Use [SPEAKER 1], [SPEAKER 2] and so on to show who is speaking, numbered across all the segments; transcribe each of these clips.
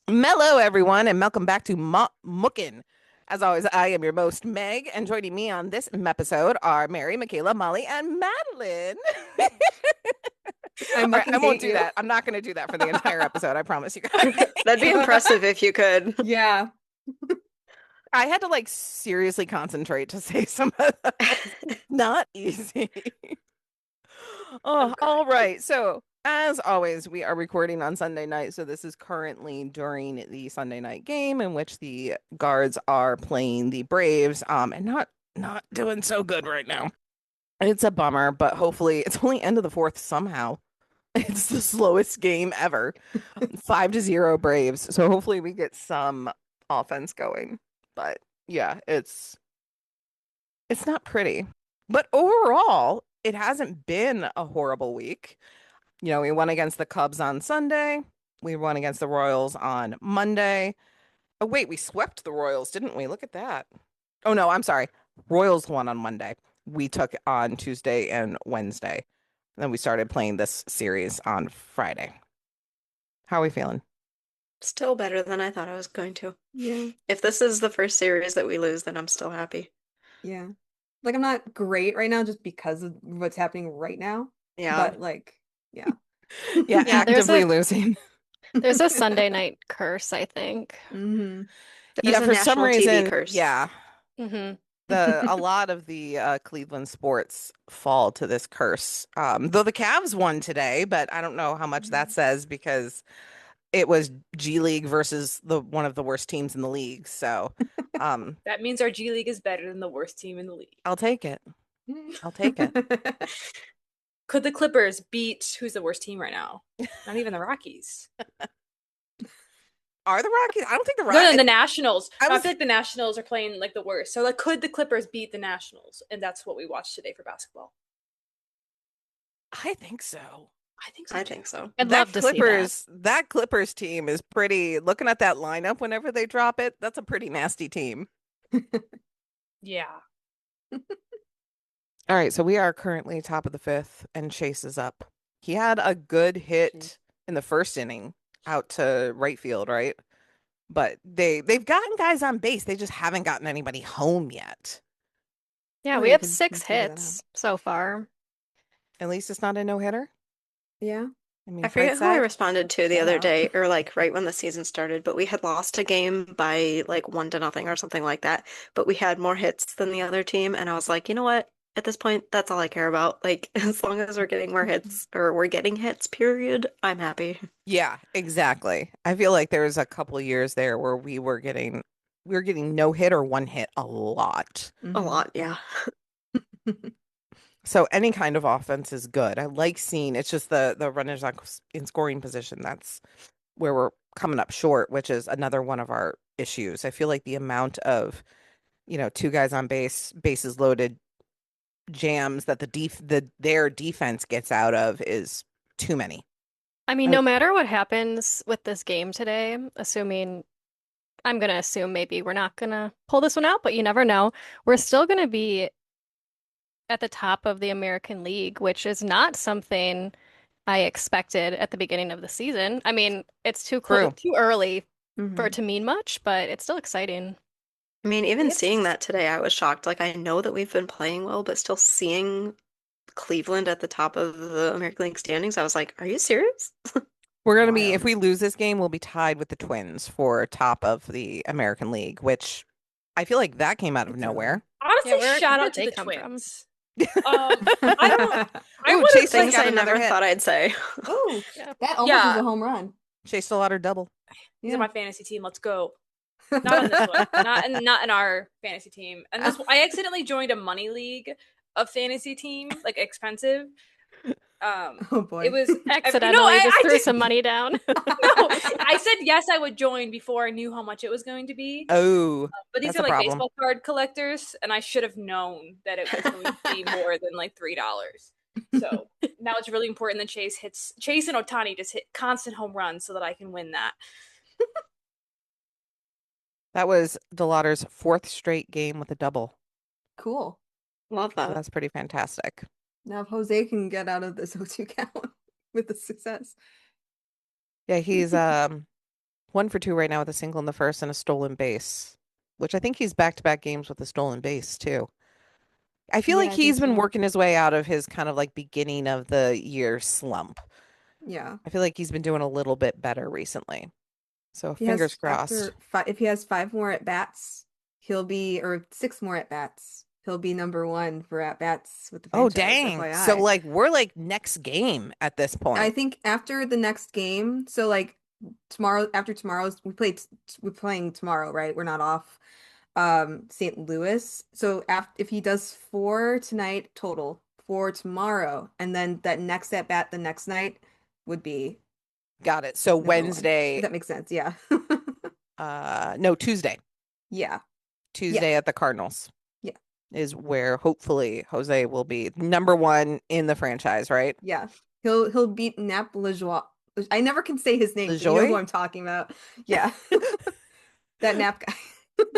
[SPEAKER 1] Mello, everyone, and welcome back to Mookin. As always, I am your most Meg, and joining me on this episode are Mary, Mikayla, Molly, and Madeline.
[SPEAKER 2] I
[SPEAKER 1] All right, I
[SPEAKER 2] mucking
[SPEAKER 1] won't
[SPEAKER 2] hate
[SPEAKER 1] do
[SPEAKER 2] you.
[SPEAKER 1] that. I'm not going to do that for the entire episode. I promise you guys.
[SPEAKER 3] That'd be impressive if you could.
[SPEAKER 2] Yeah.
[SPEAKER 1] I had to seriously concentrate to say some of that. Not easy.
[SPEAKER 3] I'm
[SPEAKER 1] Oh, all
[SPEAKER 3] crying.
[SPEAKER 1] right. So, as always, we are recording on Sunday night. So, this is currently during the Sunday night game in which the guards are playing the Braves, and not doing so good right now. It's a bummer, but hopefully it's only end of the fourth somehow. It's the slowest game ever. 5-0 Braves. So hopefully we get some offense going. But yeah, it's not pretty. But overall, it hasn't been a horrible week. We won against the Cubs on Sunday. We won against the Royals on Monday. Oh, wait, we swept the Royals, didn't we? Look at that. Oh, no, I'm sorry. Royals won on Monday. We took on Tuesday and Wednesday. Then we started playing this series on Friday. How are we feeling?
[SPEAKER 3] Still better than I thought I was going to.
[SPEAKER 2] Yeah.
[SPEAKER 3] If this is the first series that we lose, then I'm still happy.
[SPEAKER 2] Yeah. Like I'm not great right now just because of what's happening right now.
[SPEAKER 3] Yeah.
[SPEAKER 2] But yeah.
[SPEAKER 1] Yeah,
[SPEAKER 4] Yeah,
[SPEAKER 1] actively losing.
[SPEAKER 4] there's a Sunday night curse, I think.
[SPEAKER 2] Mm-hmm.
[SPEAKER 3] There's
[SPEAKER 1] Yeah,
[SPEAKER 3] a
[SPEAKER 1] for some
[SPEAKER 3] national TV
[SPEAKER 1] reason,
[SPEAKER 3] curse.
[SPEAKER 1] yeah,
[SPEAKER 4] Hmm.
[SPEAKER 1] a lot of the Cleveland sports fall to this curse. Though the Cavs won today, but I don't know how much that says because it was G League versus the one of the worst teams in the league. So,
[SPEAKER 5] That means our G League is better than the worst team in the league.
[SPEAKER 1] I'll take it. I'll take it.
[SPEAKER 5] Could the Clippers beat who's the worst team right now? Not even the Rockies.
[SPEAKER 1] Are the Rockies? I don't think the
[SPEAKER 5] No,
[SPEAKER 1] Rockies.
[SPEAKER 5] the Nationals.
[SPEAKER 1] I
[SPEAKER 5] I
[SPEAKER 1] was
[SPEAKER 5] feel like the Nationals are playing like the worst. So could the Clippers beat the Nationals? And that's what we watched today for basketball.
[SPEAKER 1] I think so.
[SPEAKER 5] I think so
[SPEAKER 3] I
[SPEAKER 5] too.
[SPEAKER 3] think so.
[SPEAKER 4] I'd
[SPEAKER 1] That
[SPEAKER 4] love to see that.
[SPEAKER 1] Clippers team is pretty, looking at that lineup whenever they drop it, that's a pretty nasty team.
[SPEAKER 5] Yeah.
[SPEAKER 1] All right, so we are currently top of the fifth and Chase is up. He had a good hit in the first inning out to right field, right? But they've gotten guys on base. They just haven't gotten anybody home yet.
[SPEAKER 4] Yeah,
[SPEAKER 2] Oh,
[SPEAKER 4] we
[SPEAKER 2] you
[SPEAKER 4] have
[SPEAKER 2] can
[SPEAKER 4] six
[SPEAKER 2] figure that out.
[SPEAKER 4] hits so far.
[SPEAKER 1] At least it's not a no-hitter.
[SPEAKER 2] Yeah.
[SPEAKER 1] I mean,
[SPEAKER 3] I
[SPEAKER 1] bright
[SPEAKER 3] forget who I
[SPEAKER 1] side.
[SPEAKER 3] responded to the
[SPEAKER 1] Shout
[SPEAKER 3] other
[SPEAKER 1] out.
[SPEAKER 3] day, or like right when the season started, but we had lost a game by like 1-0 or something like that. But we had more hits than the other team, and I was like, you know what? At this point, that's all I care about. Like, as long as we're getting more hits or we're getting hits, period, I'm happy.
[SPEAKER 1] Yeah, exactly. I feel like there was a couple of years there where we were getting no hit or one hit a lot.
[SPEAKER 3] A
[SPEAKER 2] Mhm.
[SPEAKER 3] lot, yeah.
[SPEAKER 1] So any kind of offense is good. I like seeing it's just the runners in scoring position. That's where we're coming up short, which is another one of our issues. I feel like the amount of, two guys on base, bases loaded jams that their defense gets out of is too many.
[SPEAKER 4] I mean,
[SPEAKER 1] Uh,
[SPEAKER 4] no matter what happens with this game today, assuming I'm gonna assume maybe we're not gonna pull this one out, but you never know. We're still gonna be at the top of the American League, which is not something I expected at the beginning of the season. I mean, it's
[SPEAKER 1] True.
[SPEAKER 4] too early for it
[SPEAKER 2] Mhm.
[SPEAKER 4] to mean much, but it's still exciting.
[SPEAKER 3] I mean, even seeing
[SPEAKER 5] It's
[SPEAKER 3] that today, I was shocked. Like, I know that we've been playing well, but still seeing Cleveland at the top of the American League standings, I was like, are you serious?
[SPEAKER 1] We're gonna be, if
[SPEAKER 2] Wild.
[SPEAKER 1] we lose this game, we'll be tied with the Twins for top of the American League, which I feel like that came out of
[SPEAKER 2] It's early.
[SPEAKER 1] nowhere.
[SPEAKER 4] Yeah,
[SPEAKER 5] honestly shout
[SPEAKER 4] where'd
[SPEAKER 5] out to
[SPEAKER 4] they
[SPEAKER 5] the
[SPEAKER 4] come from?
[SPEAKER 5] Twins. I don't I
[SPEAKER 1] Ooh,
[SPEAKER 5] would
[SPEAKER 1] Chase
[SPEAKER 5] have
[SPEAKER 1] just
[SPEAKER 3] Things
[SPEAKER 5] like
[SPEAKER 1] got
[SPEAKER 3] I
[SPEAKER 1] another
[SPEAKER 3] never
[SPEAKER 1] hit.
[SPEAKER 3] thought I'd say.
[SPEAKER 2] Oh,
[SPEAKER 4] Yeah.
[SPEAKER 2] that almost was
[SPEAKER 5] yeah,
[SPEAKER 2] a home run.
[SPEAKER 1] Chase Stillwater double.
[SPEAKER 5] these are
[SPEAKER 2] Yeah.
[SPEAKER 5] my fantasy team. Let's go. Not on this one. Not in our fantasy team. And this I accidentally joined a money league of fantasy team, like expensive.
[SPEAKER 2] Oh
[SPEAKER 5] It
[SPEAKER 2] boy.
[SPEAKER 5] was
[SPEAKER 4] Accidentally just
[SPEAKER 5] I
[SPEAKER 4] threw
[SPEAKER 5] did
[SPEAKER 4] some money down.
[SPEAKER 5] no. I said yes, I would join before I knew how much it was going to be.
[SPEAKER 1] Oh,
[SPEAKER 5] But these
[SPEAKER 1] that's
[SPEAKER 5] are
[SPEAKER 1] a
[SPEAKER 5] like
[SPEAKER 1] problem.
[SPEAKER 5] baseball card collectors, and I should have known that it was going to be more than like $3. So now it's really important that Chase and Otani just hit constant home runs so that I can win that.
[SPEAKER 1] That was Delauder's fourth straight game with a double.
[SPEAKER 2] Cool.
[SPEAKER 3] Love
[SPEAKER 1] So
[SPEAKER 3] that.
[SPEAKER 1] that's pretty fantastic.
[SPEAKER 2] Now if Jose can get out of this O2 count with the success.
[SPEAKER 1] Yeah, he's 1 for 2 right now with a single in the first and a stolen base, which I think he's back-to-back games with a stolen base too. I feel like
[SPEAKER 2] Yeah, I think
[SPEAKER 1] he's been
[SPEAKER 2] so.
[SPEAKER 1] working his way out of his kind of like beginning of the year slump.
[SPEAKER 2] Yeah.
[SPEAKER 1] I feel like he's been doing a little bit better recently. So
[SPEAKER 2] He
[SPEAKER 1] fingers
[SPEAKER 2] has
[SPEAKER 1] crossed.
[SPEAKER 2] if he has 5 more at bats, he'll be or 6 more at bats. He'll be #1 for at bats with the
[SPEAKER 1] Oh,
[SPEAKER 2] franchise,
[SPEAKER 1] dang. So
[SPEAKER 2] FYI.
[SPEAKER 1] like we're like next game at this
[SPEAKER 2] I
[SPEAKER 1] point.
[SPEAKER 2] think after the next game, so like tomorrow, after tomorrow's, we're playing tomorrow, right? We're not off St. Louis. So if he does 4 tonight total, 4 tomorrow, and then that next at bat the next night would be
[SPEAKER 1] Got it. So
[SPEAKER 2] #1. If
[SPEAKER 1] Wednesday,
[SPEAKER 2] that makes sense, yeah.
[SPEAKER 1] no, Tuesday.
[SPEAKER 2] Yeah.
[SPEAKER 1] Tuesday at the Cardinals.
[SPEAKER 2] Yeah.
[SPEAKER 1] Is where hopefully Jose will be #1 in the franchise, right?
[SPEAKER 2] Yeah. He'll beat Nap Lajoie. I never can say his name, so you know who
[SPEAKER 1] LaJoie?
[SPEAKER 2] I'm talking about. Yeah. That Nap guy.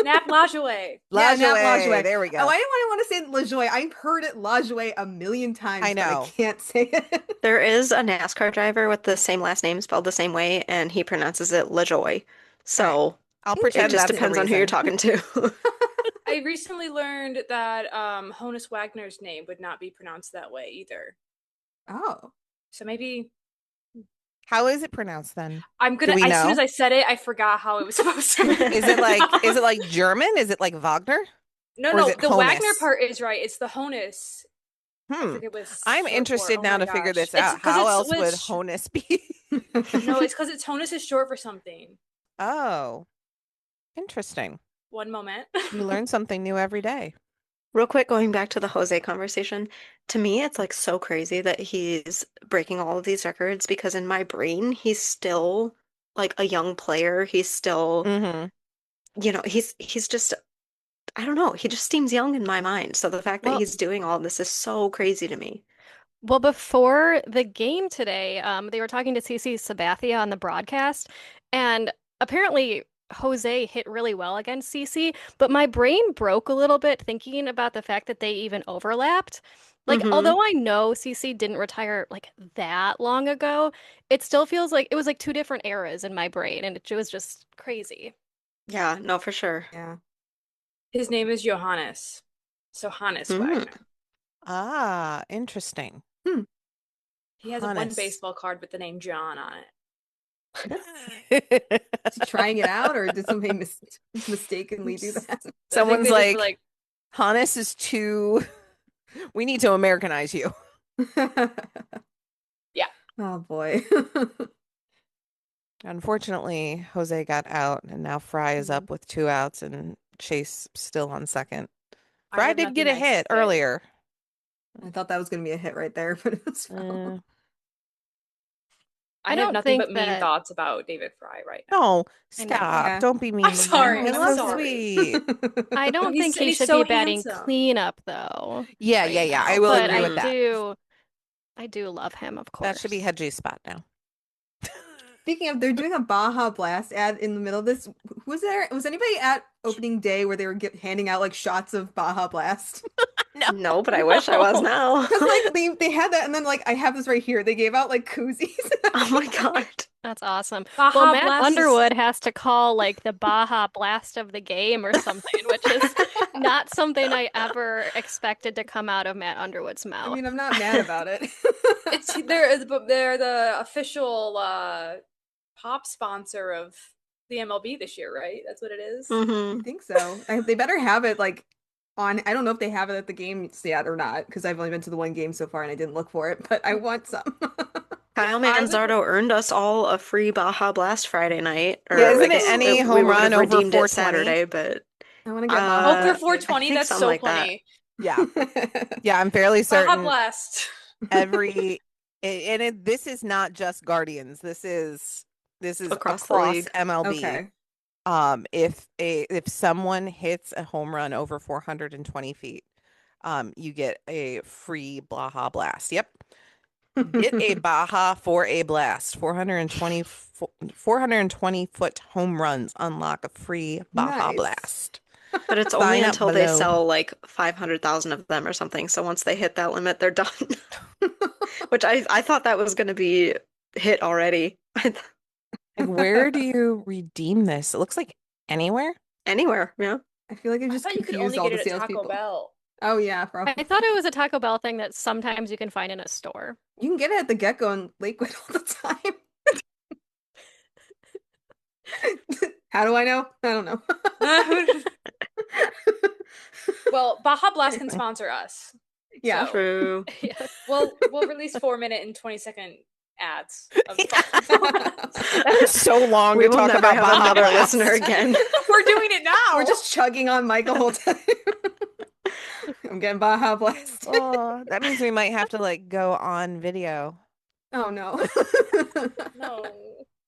[SPEAKER 5] Nap Lajoie.
[SPEAKER 2] Yeah, Nap
[SPEAKER 1] Lajoie.
[SPEAKER 2] Lajoie.
[SPEAKER 1] There we go.
[SPEAKER 2] Oh, I didn't want to say LaJoie. I've heard it Lajoie a million times,
[SPEAKER 1] I
[SPEAKER 2] but I
[SPEAKER 1] know.
[SPEAKER 2] can't say it.
[SPEAKER 3] There is a NASCAR driver with the same last name spelled the same way, and he pronounces it LaJoy. So
[SPEAKER 1] I'll
[SPEAKER 3] it
[SPEAKER 1] pretend
[SPEAKER 3] just
[SPEAKER 1] that's the
[SPEAKER 3] depends on who you're
[SPEAKER 1] reason.
[SPEAKER 3] talking to.
[SPEAKER 5] I recently learned that Honus Wagner's name would not be pronounced that way either.
[SPEAKER 2] Oh.
[SPEAKER 5] So maybe
[SPEAKER 1] How is it pronounced then?
[SPEAKER 5] I'm gonna.
[SPEAKER 1] Do we
[SPEAKER 5] As soon
[SPEAKER 1] know?
[SPEAKER 5] as I said it, I forgot how it was supposed to.
[SPEAKER 1] Is it like German? Is it like Wagner?
[SPEAKER 5] No,
[SPEAKER 1] or is
[SPEAKER 5] no.
[SPEAKER 1] it
[SPEAKER 5] The Wagner
[SPEAKER 1] Honus?
[SPEAKER 5] part is right. It's the Honus. I
[SPEAKER 1] Hmm.
[SPEAKER 5] forget what it's
[SPEAKER 1] I'm
[SPEAKER 5] short
[SPEAKER 1] interested
[SPEAKER 5] for. Oh
[SPEAKER 1] now
[SPEAKER 5] my
[SPEAKER 1] to figure
[SPEAKER 5] gosh.
[SPEAKER 1] this out.
[SPEAKER 5] It's 'cause
[SPEAKER 1] How
[SPEAKER 5] it's
[SPEAKER 1] else would
[SPEAKER 5] which-
[SPEAKER 1] Honus be?
[SPEAKER 5] No, it's because it's Honus is short for something.
[SPEAKER 1] Oh, interesting.
[SPEAKER 5] One moment.
[SPEAKER 1] You learn something new every day.
[SPEAKER 3] Real quick, going back to the Jose conversation, to me, it's like so crazy that he's breaking all of these records because in my brain, he's still like a young player. He's still,
[SPEAKER 1] Mm-hmm.
[SPEAKER 3] he's just, I don't know, he just seems young in my mind. So the fact that
[SPEAKER 4] Well,
[SPEAKER 3] he's doing all this is so crazy to me.
[SPEAKER 4] well, before the game today, they were talking to CC Sabathia on the broadcast, and apparently Jose hit really well against CC, but my brain broke a little bit thinking about the fact that they even overlapped. Like,
[SPEAKER 3] Hmm.
[SPEAKER 4] although I know CC didn't retire like that long ago, it still feels like it was like 2 different eras in my brain, and it was just crazy.
[SPEAKER 3] Yeah, no, for sure.
[SPEAKER 2] Yeah.
[SPEAKER 5] His name is Johannes. So Hannes
[SPEAKER 3] Mm.
[SPEAKER 5] Wagner.
[SPEAKER 1] Ah, interesting.
[SPEAKER 5] He has one
[SPEAKER 1] Hannes.
[SPEAKER 5] baseball card with the name John on it.
[SPEAKER 2] Is he trying it out, or did somebody mistakenly do that?
[SPEAKER 5] I think
[SPEAKER 1] Someone's
[SPEAKER 5] they just
[SPEAKER 1] like, Hannes is too. We need to Americanize you.
[SPEAKER 5] Yeah.
[SPEAKER 2] Oh boy.
[SPEAKER 1] Unfortunately, Jose got out, and now Fry is
[SPEAKER 2] Mhm.
[SPEAKER 1] up with 2 outs, and Chase still on second.
[SPEAKER 5] I
[SPEAKER 1] Fry
[SPEAKER 5] have
[SPEAKER 1] did get a
[SPEAKER 5] nothing nice to
[SPEAKER 1] hit
[SPEAKER 5] say.
[SPEAKER 1] earlier.
[SPEAKER 2] I thought that was gonna be a hit right there, but it was foul.
[SPEAKER 1] Uh,
[SPEAKER 5] I
[SPEAKER 4] I
[SPEAKER 5] have
[SPEAKER 4] don't
[SPEAKER 5] nothing
[SPEAKER 4] think
[SPEAKER 5] but mean
[SPEAKER 4] that-
[SPEAKER 5] thouts about David Fry right now.
[SPEAKER 1] no,
[SPEAKER 4] I know.
[SPEAKER 1] stop.
[SPEAKER 2] Yeah.
[SPEAKER 1] Don't be mean
[SPEAKER 5] I'm
[SPEAKER 1] to him.
[SPEAKER 5] sorry,
[SPEAKER 1] He's
[SPEAKER 5] I'm
[SPEAKER 1] so
[SPEAKER 5] sorry.
[SPEAKER 1] sweet.
[SPEAKER 4] I don't
[SPEAKER 5] He's-
[SPEAKER 4] think
[SPEAKER 5] and
[SPEAKER 4] he
[SPEAKER 5] he's
[SPEAKER 4] should
[SPEAKER 5] so
[SPEAKER 4] be batting
[SPEAKER 5] handsome.
[SPEAKER 4] cleanup though.
[SPEAKER 1] Yeah,
[SPEAKER 4] right
[SPEAKER 1] yeah, yeah. I
[SPEAKER 4] now,
[SPEAKER 1] will
[SPEAKER 4] but
[SPEAKER 1] agree
[SPEAKER 3] I
[SPEAKER 1] with that.
[SPEAKER 4] I do love him, of course.
[SPEAKER 1] That should be Hedgie's spot now.
[SPEAKER 2] Speaking of, they're doing a Baja Blast ad in the middle of this. Was anybody at opening day where they were handing out like shots of Baja Blast?
[SPEAKER 3] No, but I wish I was now.
[SPEAKER 2] Because like they had that, and then like I have this right here. They gave out like koozies.
[SPEAKER 3] Oh my God.
[SPEAKER 4] That's awesome.
[SPEAKER 5] Baja
[SPEAKER 4] Well, Matt
[SPEAKER 5] Blast is-
[SPEAKER 4] Underwood has to call like the Baja Blast of the game or something, which is not something I ever expected to come out of Matt Underwood's
[SPEAKER 2] I
[SPEAKER 4] mouth.
[SPEAKER 2] mean, I'm not mad about it.
[SPEAKER 5] They're the official pop sponsor of the MLB this year, right? That's what it is.
[SPEAKER 3] Hmm.
[SPEAKER 2] I think so. They better have it like on. I don't know if they have it at the games yet or not, because I've only been to the one game so far and I didn't look for it, but I want some.
[SPEAKER 3] Kyle
[SPEAKER 5] I would-
[SPEAKER 3] Manzardo earned us all a free Baja Blast Friday night. Or
[SPEAKER 1] Yeah, isn't
[SPEAKER 3] I
[SPEAKER 1] it
[SPEAKER 3] guess
[SPEAKER 1] any
[SPEAKER 3] we
[SPEAKER 1] home
[SPEAKER 3] would have
[SPEAKER 1] run over
[SPEAKER 3] redeemed it
[SPEAKER 1] 420?
[SPEAKER 3] Saturday, but
[SPEAKER 2] I want to get
[SPEAKER 3] Uh,
[SPEAKER 2] Baja
[SPEAKER 5] Oh,
[SPEAKER 3] I
[SPEAKER 5] for
[SPEAKER 2] Blast.
[SPEAKER 5] 420,
[SPEAKER 3] think
[SPEAKER 5] that's
[SPEAKER 3] something
[SPEAKER 5] so
[SPEAKER 3] like that.
[SPEAKER 5] funny.
[SPEAKER 1] Yeah, yeah. I'm fairly
[SPEAKER 5] Baja
[SPEAKER 1] certain
[SPEAKER 5] Blast.
[SPEAKER 1] this is not just Guardians. This is
[SPEAKER 3] Across
[SPEAKER 1] across,
[SPEAKER 3] the league.
[SPEAKER 1] MLB.
[SPEAKER 2] Okay.
[SPEAKER 1] If someone hits a home run over 420 feet, you get a free Baja Blast. Yep. Get a Baja for a blast. 420-foot home runs unlock a free Baja
[SPEAKER 2] Nice.
[SPEAKER 1] Blast.
[SPEAKER 3] But it's
[SPEAKER 1] Sign
[SPEAKER 3] only
[SPEAKER 1] up
[SPEAKER 3] until they
[SPEAKER 1] below.
[SPEAKER 3] sell like 500,000 of them or something. So once they hit that limit, they're done. Which I thought that was going to be hit already.
[SPEAKER 1] Like, where do you redeem this? It looks like anywhere.
[SPEAKER 3] Anywhere, yeah.
[SPEAKER 2] I feel like I
[SPEAKER 5] I
[SPEAKER 2] just
[SPEAKER 5] thought you could
[SPEAKER 2] confused
[SPEAKER 5] only
[SPEAKER 2] all
[SPEAKER 5] get
[SPEAKER 2] the
[SPEAKER 5] it at Taco
[SPEAKER 2] salespeople.
[SPEAKER 5] Bell.
[SPEAKER 2] Oh yeah, probably.
[SPEAKER 4] I thought it was a Taco Bell thing that sometimes you can find in a store.
[SPEAKER 2] You can get it at the Gecko in Lakewood all the time. How do I know? I don't know.
[SPEAKER 5] Well, Baja Blast can sponsor us.
[SPEAKER 2] Yeah.
[SPEAKER 5] So
[SPEAKER 3] True.
[SPEAKER 4] Yes.
[SPEAKER 5] we'll release 4-minute and 20-second ads of
[SPEAKER 1] That was so long
[SPEAKER 3] We
[SPEAKER 1] to
[SPEAKER 3] will
[SPEAKER 1] talk
[SPEAKER 3] never
[SPEAKER 1] about
[SPEAKER 3] have
[SPEAKER 1] Baja
[SPEAKER 3] another
[SPEAKER 1] Blast.
[SPEAKER 3] listener again.
[SPEAKER 5] We're doing it now.
[SPEAKER 2] We're just chugging on Mike the whole time. I'm getting Baja Blast.
[SPEAKER 1] Oh, that means we might have to like go on video.
[SPEAKER 2] Oh no.
[SPEAKER 5] No.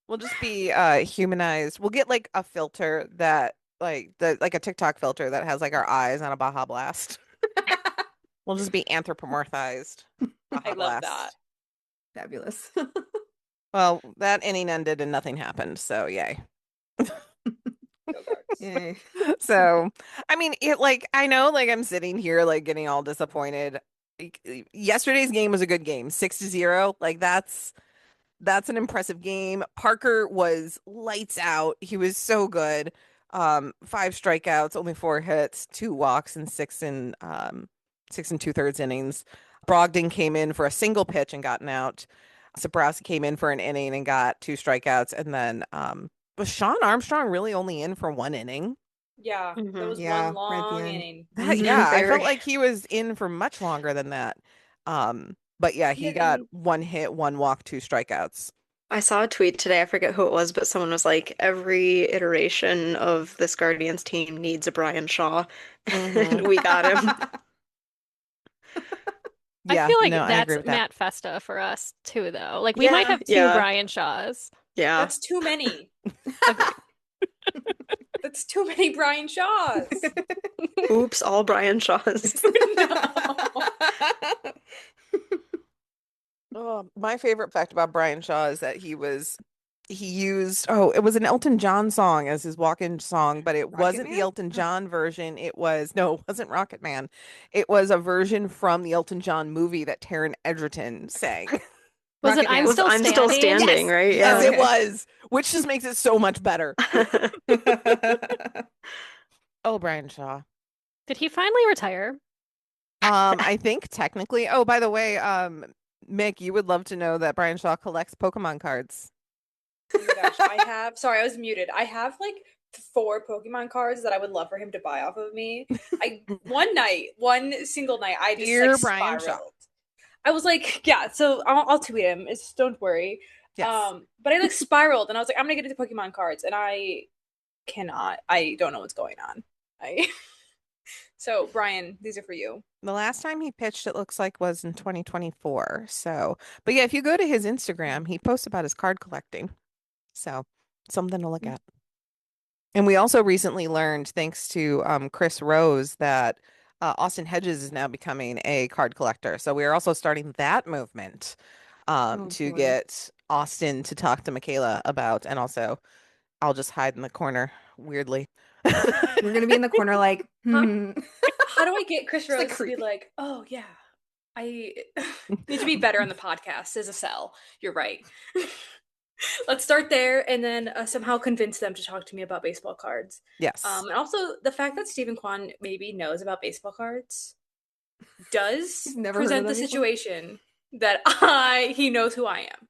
[SPEAKER 1] We'll just be humanized. We'll get like a filter that like a TikTok filter that has like our eyes on a Baja Blast. We'll just be anthropomorphized. Baja
[SPEAKER 5] I love
[SPEAKER 1] Blast.
[SPEAKER 5] that.
[SPEAKER 2] Fabulous.
[SPEAKER 1] Well, that inning ended and nothing happened, so yay.
[SPEAKER 5] Go Cards.
[SPEAKER 2] Yay.
[SPEAKER 1] So, I mean, I know like I'm sitting here like getting all disappointed. Yesterday's game was a good game. 6-0. Like that's an impressive game. Parker was lights out. He was so good. 5 strikeouts, only 4 hits, 2 walks, and 6 and 2/3 innings. Brogdon came in for a single pitch and got an out. Sabrowski came in for an inning and got 2 strikeouts. And then was Sean Armstrong really only in for 1 inning?
[SPEAKER 5] Yeah, that
[SPEAKER 3] Mhm.
[SPEAKER 5] was
[SPEAKER 2] Yeah,
[SPEAKER 5] one
[SPEAKER 2] right at the
[SPEAKER 5] long
[SPEAKER 2] end.
[SPEAKER 5] inning.
[SPEAKER 1] Yeah, I
[SPEAKER 3] Very.
[SPEAKER 1] felt like he was in for much longer than that. But yeah, he
[SPEAKER 5] Yeah,
[SPEAKER 1] got
[SPEAKER 5] and
[SPEAKER 1] 1 hit, 1 walk, 2 strikeouts.
[SPEAKER 3] I saw a tweet today, I forget who it was, but someone was like, every iteration of this Guardians team needs a Brian Shaw, and
[SPEAKER 1] Mhm.
[SPEAKER 3] we got him.
[SPEAKER 4] I
[SPEAKER 1] Yeah,
[SPEAKER 4] feel like
[SPEAKER 1] no, I agree
[SPEAKER 4] that's
[SPEAKER 1] with that.
[SPEAKER 4] Matt Festa for us too, though. Like we might have 2
[SPEAKER 3] yeah,
[SPEAKER 4] Brian Shaws.
[SPEAKER 3] yeah.
[SPEAKER 5] that's too many.
[SPEAKER 4] Agreed.
[SPEAKER 5] That's too many Brian Shaws.
[SPEAKER 3] Oops, all Brian Shaws.
[SPEAKER 5] No.
[SPEAKER 1] Oh, my favorite fact about Brian Shaw is that he used it was an Elton John song as his walk-in song, but it
[SPEAKER 2] Rocket
[SPEAKER 1] wasn't the
[SPEAKER 2] Man?
[SPEAKER 1] Elton John version. It wasn't Rocket Man. It was a version from the Elton John movie that Taron Egerton sang.
[SPEAKER 4] Was it
[SPEAKER 2] Rocket Man.
[SPEAKER 4] I'm Still
[SPEAKER 3] I'm Still
[SPEAKER 4] Standing?
[SPEAKER 3] Standing,
[SPEAKER 1] Yes,
[SPEAKER 3] right?
[SPEAKER 1] yes,
[SPEAKER 3] Yeah.
[SPEAKER 1] it was, which just makes it so much better. Oh, Brian Shaw.
[SPEAKER 4] Did he finally retire?
[SPEAKER 1] I think technically. Oh, by the way, Mick, you would love to know that Brian Shaw collects Pokemon cards.
[SPEAKER 5] Oh my gosh, I have. Sorry, I was muted. I have like 4 Pokemon cards that I would love for him to buy off of me. One single night, I just
[SPEAKER 1] Dear
[SPEAKER 5] like
[SPEAKER 1] Brian Shaw.
[SPEAKER 5] spiraled. I was like, yeah. So I'll tweet him. It's don't worry.
[SPEAKER 1] Yes.
[SPEAKER 5] But I like spiraled, and I was like, I'm gonna get into Pokemon cards, and I cannot. I don't know what's going on. So Brian, these are for you.
[SPEAKER 1] The last time he pitched, it looks like, was in 2024. So, but yeah, if you go to his Instagram, he posts about his card collecting. So, something to look at. And we also recently learned, thanks to Chris Rose, that Austin Hedges is now becoming a card collector. So we are also starting that movement to
[SPEAKER 2] boy.
[SPEAKER 1] get Austin to talk to Mikayla about, and also I'll just hide in the corner weirdly.
[SPEAKER 2] We're gonna be in the corner like,
[SPEAKER 5] How do I get Chris
[SPEAKER 2] Just, like,
[SPEAKER 5] Rose to be
[SPEAKER 2] creepy.
[SPEAKER 5] like, oh yeah, I need to be better on the podcast as a cell. You're right. Let's start there and then somehow convince them to talk to me about baseball cards.
[SPEAKER 1] Yes.
[SPEAKER 5] And also the fact that Stephen Kwan maybe knows about baseball cards does
[SPEAKER 2] He's never heard
[SPEAKER 5] present
[SPEAKER 2] of
[SPEAKER 5] the
[SPEAKER 2] them before.
[SPEAKER 5] situation that he knows who I am.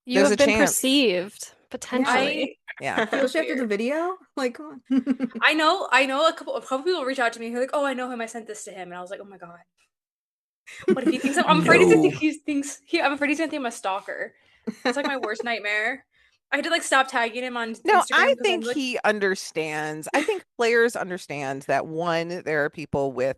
[SPEAKER 4] You
[SPEAKER 1] There's
[SPEAKER 4] have
[SPEAKER 1] a
[SPEAKER 4] been
[SPEAKER 1] chance.
[SPEAKER 4] perceived potentially.
[SPEAKER 1] Yeah.
[SPEAKER 2] Especially after the video. Like, come on.
[SPEAKER 5] I know a couple people reach out to me who are like, oh, I know him, I sent this to him, and I was like, oh my god, what if he thinks I'm afraid
[SPEAKER 1] No.
[SPEAKER 5] I'm afraid he's gonna think I'm a stalker. It's like my worst nightmare. I had to like stop tagging him on
[SPEAKER 1] No,
[SPEAKER 5] Instagram
[SPEAKER 1] I
[SPEAKER 5] 'cause I'm
[SPEAKER 1] think
[SPEAKER 5] like,
[SPEAKER 1] he understands. I think players understand that one, there are people with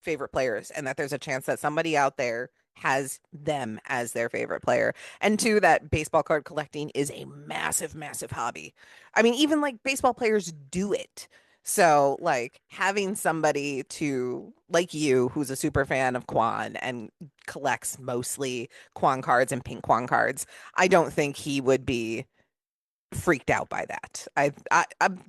[SPEAKER 1] favorite players, and that there's a chance that somebody out there has them as their favorite player. And two, that baseball card collecting is a massive, massive hobby. I mean, even like baseball players do it. So, like, having somebody to, like you, who's a super fan of Quan and collects mostly Quan cards and pink Quan cards, I don't think he would be freaked out by that. I'm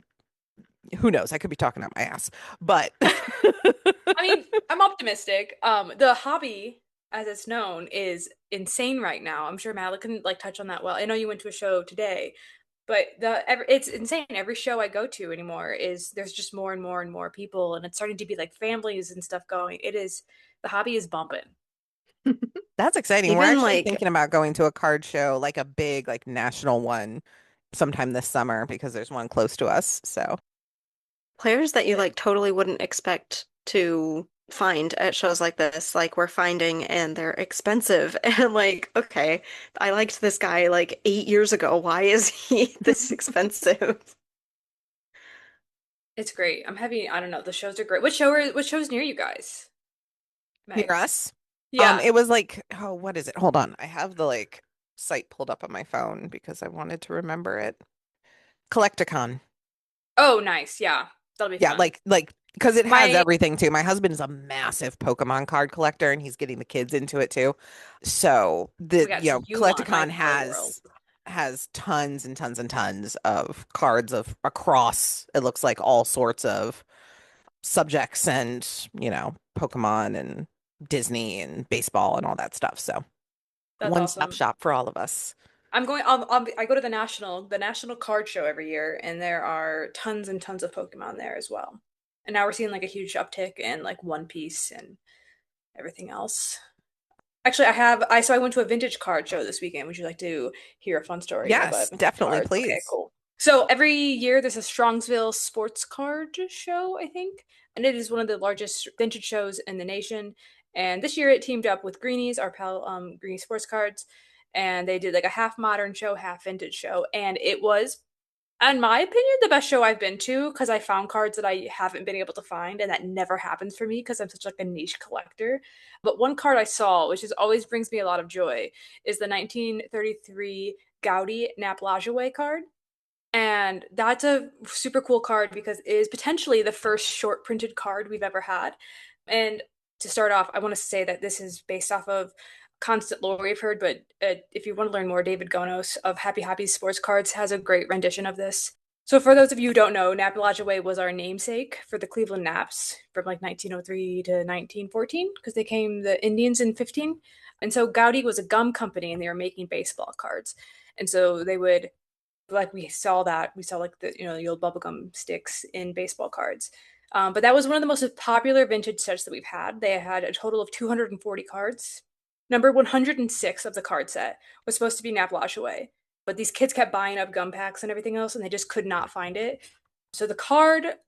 [SPEAKER 1] who knows? I could be talking out my ass, but
[SPEAKER 5] I mean, I'm optimistic. The hobby, as it's known, is insane right now. I'm sure Madeline can like touch on that well. I know you went to a show today, But it's insane. Every show I go to anymore is there's just more and more and more people, and it's starting to be like families and stuff going. The hobby is bumping.
[SPEAKER 1] That's exciting. We're
[SPEAKER 3] Even
[SPEAKER 1] actually
[SPEAKER 3] like
[SPEAKER 1] thinking about going to a card show, like a big, like national one sometime this summer because there's one close to us. So
[SPEAKER 3] players that you like totally wouldn't expect to find at shows like this, like we're finding, and they're expensive. And like, okay, I liked this guy like 8 years ago. Why is he this expensive?
[SPEAKER 5] It's great. I don't know, the shows are great. What show's near you guys?
[SPEAKER 1] near
[SPEAKER 5] Megs.
[SPEAKER 1] us,
[SPEAKER 5] Yeah.
[SPEAKER 1] it was like, oh, what is it? Hold on. I have the like site pulled up on my phone because I wanted to remember it. Collecticon.
[SPEAKER 5] Oh, nice. Yeah. That'll be
[SPEAKER 1] Yeah,
[SPEAKER 5] fun.
[SPEAKER 1] like because it has
[SPEAKER 5] My
[SPEAKER 1] everything too. My husband is a massive Pokemon card collector and he's getting the kids into it too. So
[SPEAKER 5] we got so you want my
[SPEAKER 1] Collecticon
[SPEAKER 5] whole world.
[SPEAKER 1] has tons and tons and tons of cards of across, it looks like all sorts of subjects and, Pokemon and Disney and baseball and all that stuff. So
[SPEAKER 5] That's
[SPEAKER 1] one-stop
[SPEAKER 5] awesome.
[SPEAKER 1] shop for all of us.
[SPEAKER 5] I go to the national card show every year, and there are tons and tons of Pokemon there as well. And now we're seeing like a huge uptick in like One Piece and everything else. Actually, I went to a vintage card show this weekend. Would you like to hear a fun story about
[SPEAKER 1] Yes,
[SPEAKER 5] vintage
[SPEAKER 1] definitely,
[SPEAKER 5] cards? Okay,
[SPEAKER 1] please.
[SPEAKER 5] cool. So every year there's a Strongsville sports card show, I think, and it is one of the largest vintage shows in the nation. And this year it teamed up with Greenies, our pal, Greenie Sports Cards, and they did like a half modern show, half vintage show, and it was, in my opinion, the best show I've been to because I found cards that I haven't been able to find, and that never happens for me because I'm such like a niche collector. But one card I saw, which is always brings me a lot of joy, is the 1933 Gaudi Nap Lajoie card. And that's a super cool card because it is potentially the first short printed card we've ever had. And to start off, I want to say that this is based off of constant lore we've heard, but if you want to learn more, David Gonos of Happy Happy Sports Cards has a great rendition of this. So for those of you who don't know, Nap Lajoie was our namesake for the Cleveland Naps from like 1903 to 1914 because they came the Indians in 15. And so Gaudi was a gum company and they were making baseball cards. And so they would, like, we saw like the old bubblegum sticks in baseball cards. But that was one of the most popular vintage sets that we've had. They had a total of 240 cards. Number 106 of the card set was supposed to be Nap Lajoie, but these kids kept buying up gum packs and everything else, and they just could not find it. So the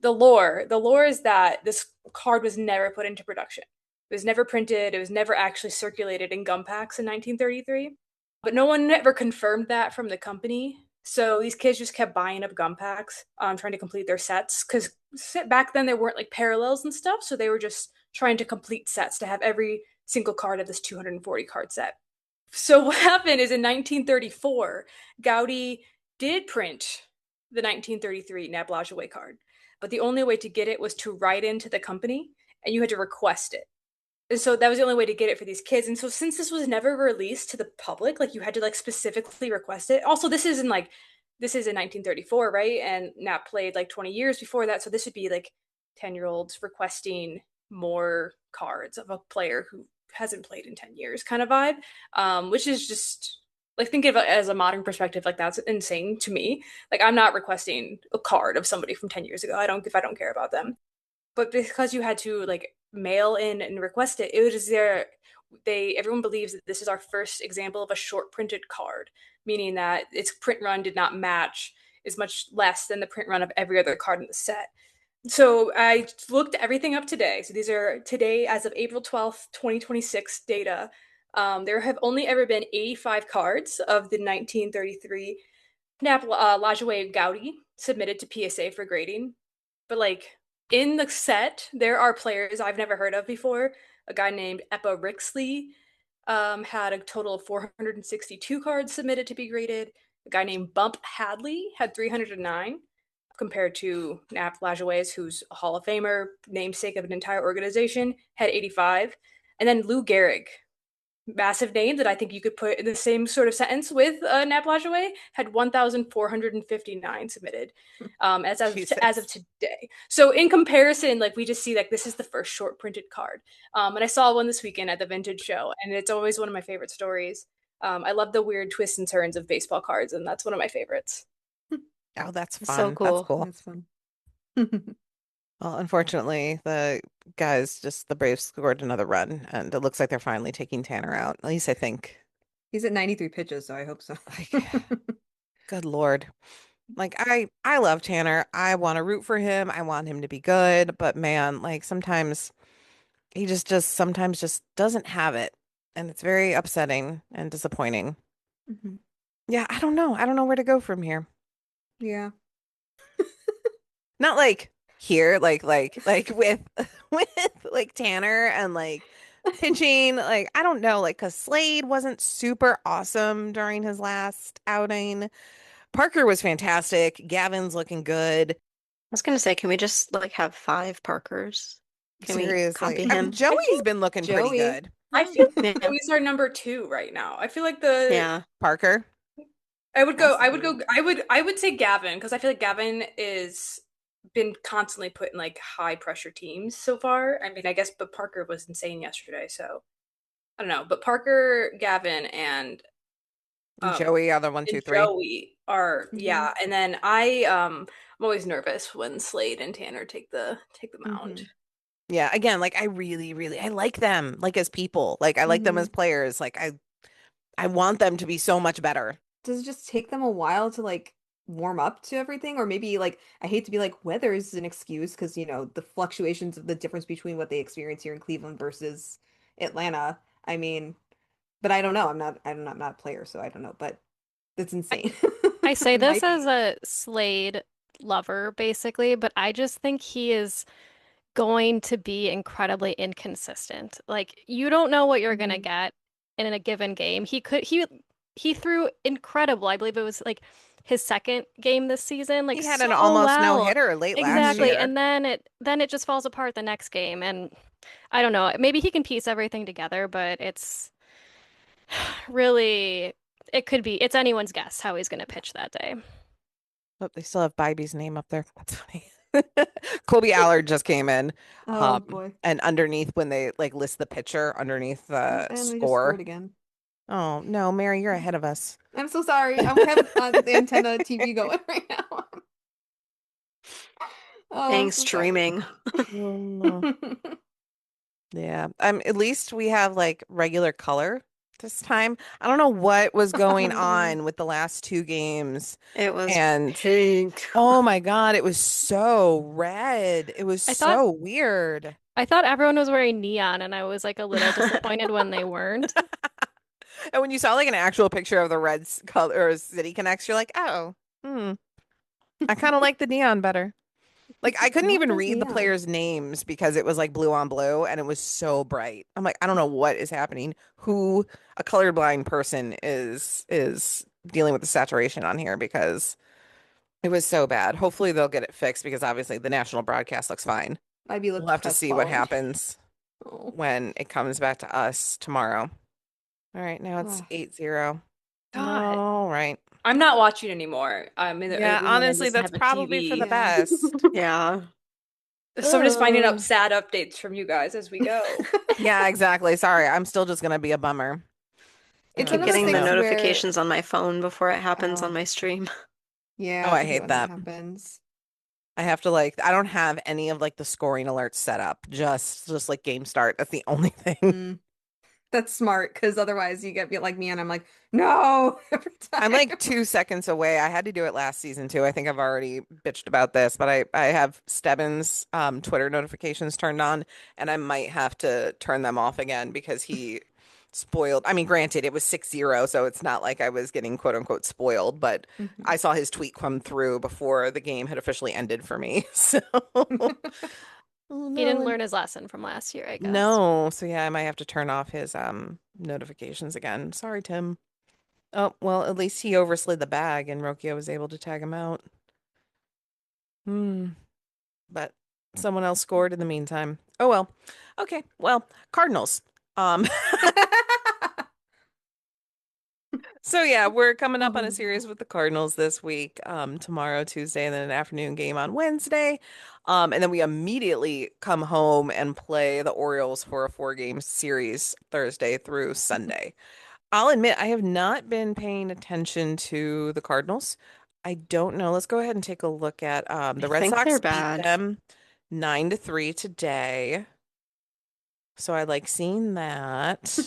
[SPEAKER 5] lore is that this card was never put into production. It was never printed. It was never actually circulated in gum packs in 1933. But no one ever confirmed that from the company. So these kids just kept buying up gum packs, trying to complete their sets. Because back then there weren't like parallels and stuff, so they were just trying to complete sets to have every single card of this 240 card set. So what happened is in 1934, Gaudi did print the 1933 Nap Lajoie card, but the only way to get it was to write into the company, and you had to request it. And so that was the only way to get it for these kids. And so since this was never released to the public, like you had to like specifically request it. Also, this is in 1934, right? And Nap played like 20 years before that. So this would be like 10-year-olds requesting more cards of a player who hasn't played in 10 years kind of vibe. Which is just like, thinking of it as a modern perspective, like that's insane to me. Like, I'm not requesting a card of somebody from 10 years ago. If I don't care about them. But because you had to like mail in and request it, it was there. Everyone believes that this is our first example of a short printed card, meaning that its print run did not match, is much less than the print run of every other card in the set. So I looked everything up today. So these are today as of April 12th, 2026 data. There have only ever been 85 cards of the 1933 Nap Lajoie Gaudi submitted to PSA for grading. But like, in the set, there are players I've never heard of before. A guy named Eppa Rixley had a total of 462 cards submitted to be graded. A guy named Bump Hadley had 309, compared to Nap Lajoie, who's a Hall of Famer, namesake of an entire organization, had 85. And then Lou Gehrig, massive name that I think you could put in the same sort of sentence with Nap Lajoie, had 1,459 submitted as of today. So in comparison, like, we just see like this is the first short printed card. And I saw one this weekend at the vintage show, and it's always one of my favorite stories. I love the weird twists and turns of baseball cards, and that's one of my favorites.
[SPEAKER 1] Oh, that's
[SPEAKER 3] It's so
[SPEAKER 1] fun. That's
[SPEAKER 3] cool.
[SPEAKER 1] cool.
[SPEAKER 2] That's fun.
[SPEAKER 1] Well, unfortunately, the Braves scored another run, and it looks like they're finally taking Tanner out. At least I think.
[SPEAKER 2] He's at 93 pitches, so I hope so.
[SPEAKER 1] Like, good Lord. Like I love Tanner. I want to root for him. I want him to be good, but man, like sometimes he just sometimes just doesn't have it, and it's very upsetting and disappointing.
[SPEAKER 2] Mhm.
[SPEAKER 1] Yeah, I don't know. I don't know where to go from here.
[SPEAKER 2] Yeah.
[SPEAKER 1] Not like here, like with with like Tanner and like pitching. Like I don't know, like because Slade wasn't super awesome during his last outing. Parker was fantastic. Gavin's looking good.
[SPEAKER 3] I was gonna say, can we just like have 5 Parkers? Can we
[SPEAKER 1] Seriously.
[SPEAKER 3] copy
[SPEAKER 1] I mean,
[SPEAKER 3] him?
[SPEAKER 5] I feel
[SPEAKER 1] Joey's been looking pretty
[SPEAKER 2] Joey.
[SPEAKER 1] good.
[SPEAKER 5] I feel like
[SPEAKER 3] Yeah.
[SPEAKER 5] Joey's our number 2 right now. I feel like the
[SPEAKER 3] Yeah.
[SPEAKER 1] Parker.
[SPEAKER 2] Possibly.
[SPEAKER 5] I would say Gavin because I feel like Gavin is been constantly put in like high pressure teams so far. I mean, I guess but Parker was insane yesterday, so I don't know. But Parker, Gavin, um
[SPEAKER 1] Joey, other one, two,
[SPEAKER 5] and
[SPEAKER 1] three.
[SPEAKER 5] Joey are
[SPEAKER 2] Mhm.
[SPEAKER 5] yeah, and then I'm always nervous when Slade and Tanner take the mound.
[SPEAKER 2] Mhm.
[SPEAKER 1] Yeah, again, like I really, really I like them like as people. Like I like them as
[SPEAKER 2] Mhm.
[SPEAKER 1] players. Like I want them to be so much better.
[SPEAKER 2] Does it just take them a while to like warm up to everything? Or maybe like I hate to be like weather is an excuse because the fluctuations of the difference between what they experience here in Cleveland versus Atlanta. I mean, but I don't know. I'm not a player, so I don't know. But that's
[SPEAKER 4] I,
[SPEAKER 2] insane.
[SPEAKER 4] I say
[SPEAKER 2] It
[SPEAKER 4] this
[SPEAKER 2] might
[SPEAKER 4] as
[SPEAKER 2] be.
[SPEAKER 4] a Slade lover, basically, but I just think he is going to be incredibly inconsistent. Like you don't know what you're gonna
[SPEAKER 2] Mhm.
[SPEAKER 4] get in a given game. He threw incredible. I believe it was like his second game this season, like
[SPEAKER 1] He had an
[SPEAKER 4] so
[SPEAKER 1] almost no
[SPEAKER 4] well.
[SPEAKER 1] hitter late last
[SPEAKER 2] Mhm.
[SPEAKER 4] Exactly.
[SPEAKER 1] year.
[SPEAKER 4] And then it just falls apart the next game. And I don't know. Maybe he can piece everything together, but it's really it could be it's anyone's guess how he's gonna pitch that day.
[SPEAKER 1] Oh, they still have Bibby's name up there. That's funny. Colby Allard just came in.
[SPEAKER 2] Oh boy.
[SPEAKER 1] And underneath when they like list the pitcher underneath the
[SPEAKER 2] And they just scored
[SPEAKER 1] score.
[SPEAKER 2] again.
[SPEAKER 1] Oh no, Mary, you're ahead of us.
[SPEAKER 2] I'm so sorry. I have the antenna TV going right now. Oh, I'm
[SPEAKER 3] Dang
[SPEAKER 2] so sorry.
[SPEAKER 3] streaming.
[SPEAKER 1] Oh, no. Yeah. At least we have like regular color this time. I don't know what was going
[SPEAKER 2] Mhm.
[SPEAKER 1] on with the last two games.
[SPEAKER 3] It was
[SPEAKER 1] And
[SPEAKER 3] pink.
[SPEAKER 1] oh my God, it was so red. It was
[SPEAKER 4] I thought
[SPEAKER 1] so weird.
[SPEAKER 4] I thought everyone was wearing neon and I was like a little disappointed when they weren't.
[SPEAKER 1] And when you saw like an actual picture of the red color or City Connects, you're like, oh, hmm, I kind of like the neon better. Like I couldn't
[SPEAKER 2] What
[SPEAKER 1] even
[SPEAKER 2] is
[SPEAKER 1] read the
[SPEAKER 2] neon?
[SPEAKER 1] players' names because it was like blue on blue and it was so bright. I'm like, I don't know what is happening. Who a colorblind person is dealing with the saturation on here because it was so bad. Hopefully they'll get it fixed because obviously the national broadcast looks fine.
[SPEAKER 2] Ivy
[SPEAKER 1] We'll
[SPEAKER 2] looked
[SPEAKER 1] have to see what
[SPEAKER 2] crestfallen.
[SPEAKER 1] happens
[SPEAKER 2] Oh.
[SPEAKER 1] when it comes back to us tomorrow. All right, now it's
[SPEAKER 2] Oh.
[SPEAKER 1] 8-0.
[SPEAKER 5] God,
[SPEAKER 1] All right.
[SPEAKER 5] I'm not watching anymore. In the
[SPEAKER 1] Yeah,
[SPEAKER 5] arena
[SPEAKER 1] honestly,
[SPEAKER 5] doesn't
[SPEAKER 1] that's
[SPEAKER 5] have a
[SPEAKER 1] probably for the
[SPEAKER 5] TV.
[SPEAKER 2] Yeah.
[SPEAKER 1] best.
[SPEAKER 3] Yeah.
[SPEAKER 5] So I'm just finding out
[SPEAKER 1] Ugh.
[SPEAKER 5] sad updates from you guys as we go.
[SPEAKER 1] Yeah, exactly. Sorry, I'm still just gonna be a bummer.
[SPEAKER 3] I
[SPEAKER 2] It's
[SPEAKER 3] keep
[SPEAKER 2] one of those
[SPEAKER 3] getting the
[SPEAKER 2] things
[SPEAKER 1] So,
[SPEAKER 2] where,
[SPEAKER 3] notifications on my phone before it happens on
[SPEAKER 2] oh,
[SPEAKER 3] my stream.
[SPEAKER 1] oh,
[SPEAKER 2] yeah,
[SPEAKER 1] I
[SPEAKER 2] I hate
[SPEAKER 1] hate
[SPEAKER 2] when that
[SPEAKER 1] that.
[SPEAKER 2] happens.
[SPEAKER 1] I have to like, I don't have any of like the scoring alerts set up. Just like game start. That's the only thing.
[SPEAKER 2] Mm, that's smart because otherwise you get like me and I'm like, no, every
[SPEAKER 1] I'm
[SPEAKER 2] time.
[SPEAKER 1] like 2 seconds away. I had to do it last season too. I think I've already bitched about this, but I have Stebbins Twitter notifications turned on, and I might have to turn them off again because he spoiled. I mean, granted, it was 6-0, so it's not like I was getting quote unquote spoiled, but I saw his tweet come through before the game had officially ended for me. So, oh
[SPEAKER 4] He didn't
[SPEAKER 1] no.
[SPEAKER 4] learn his lesson from last year, I guess.
[SPEAKER 1] No. So yeah, I might have to turn off his notifications again. Sorry, Tim. Oh, well, at least he overslid the bag and Rokia was able to tag him out. Hmm. But someone else scored in the meantime. Oh well. Okay. Well, Cardinals. Um so yeah, we're coming up
[SPEAKER 2] Oh
[SPEAKER 1] on a series
[SPEAKER 2] no.
[SPEAKER 1] with the Cardinals this week. Tomorrow, Tuesday, and then an afternoon game on Wednesday. And then we immediately come home and play the Orioles for a 4-game series Thursday through Sunday. I'll admit I have not been paying attention to the Cardinals. I don't know. Let's go ahead and take a look at the
[SPEAKER 3] I
[SPEAKER 1] Red
[SPEAKER 3] think
[SPEAKER 1] Sox
[SPEAKER 3] they're
[SPEAKER 1] beat
[SPEAKER 3] bad.
[SPEAKER 1] them 9-3 today. So I like seeing that.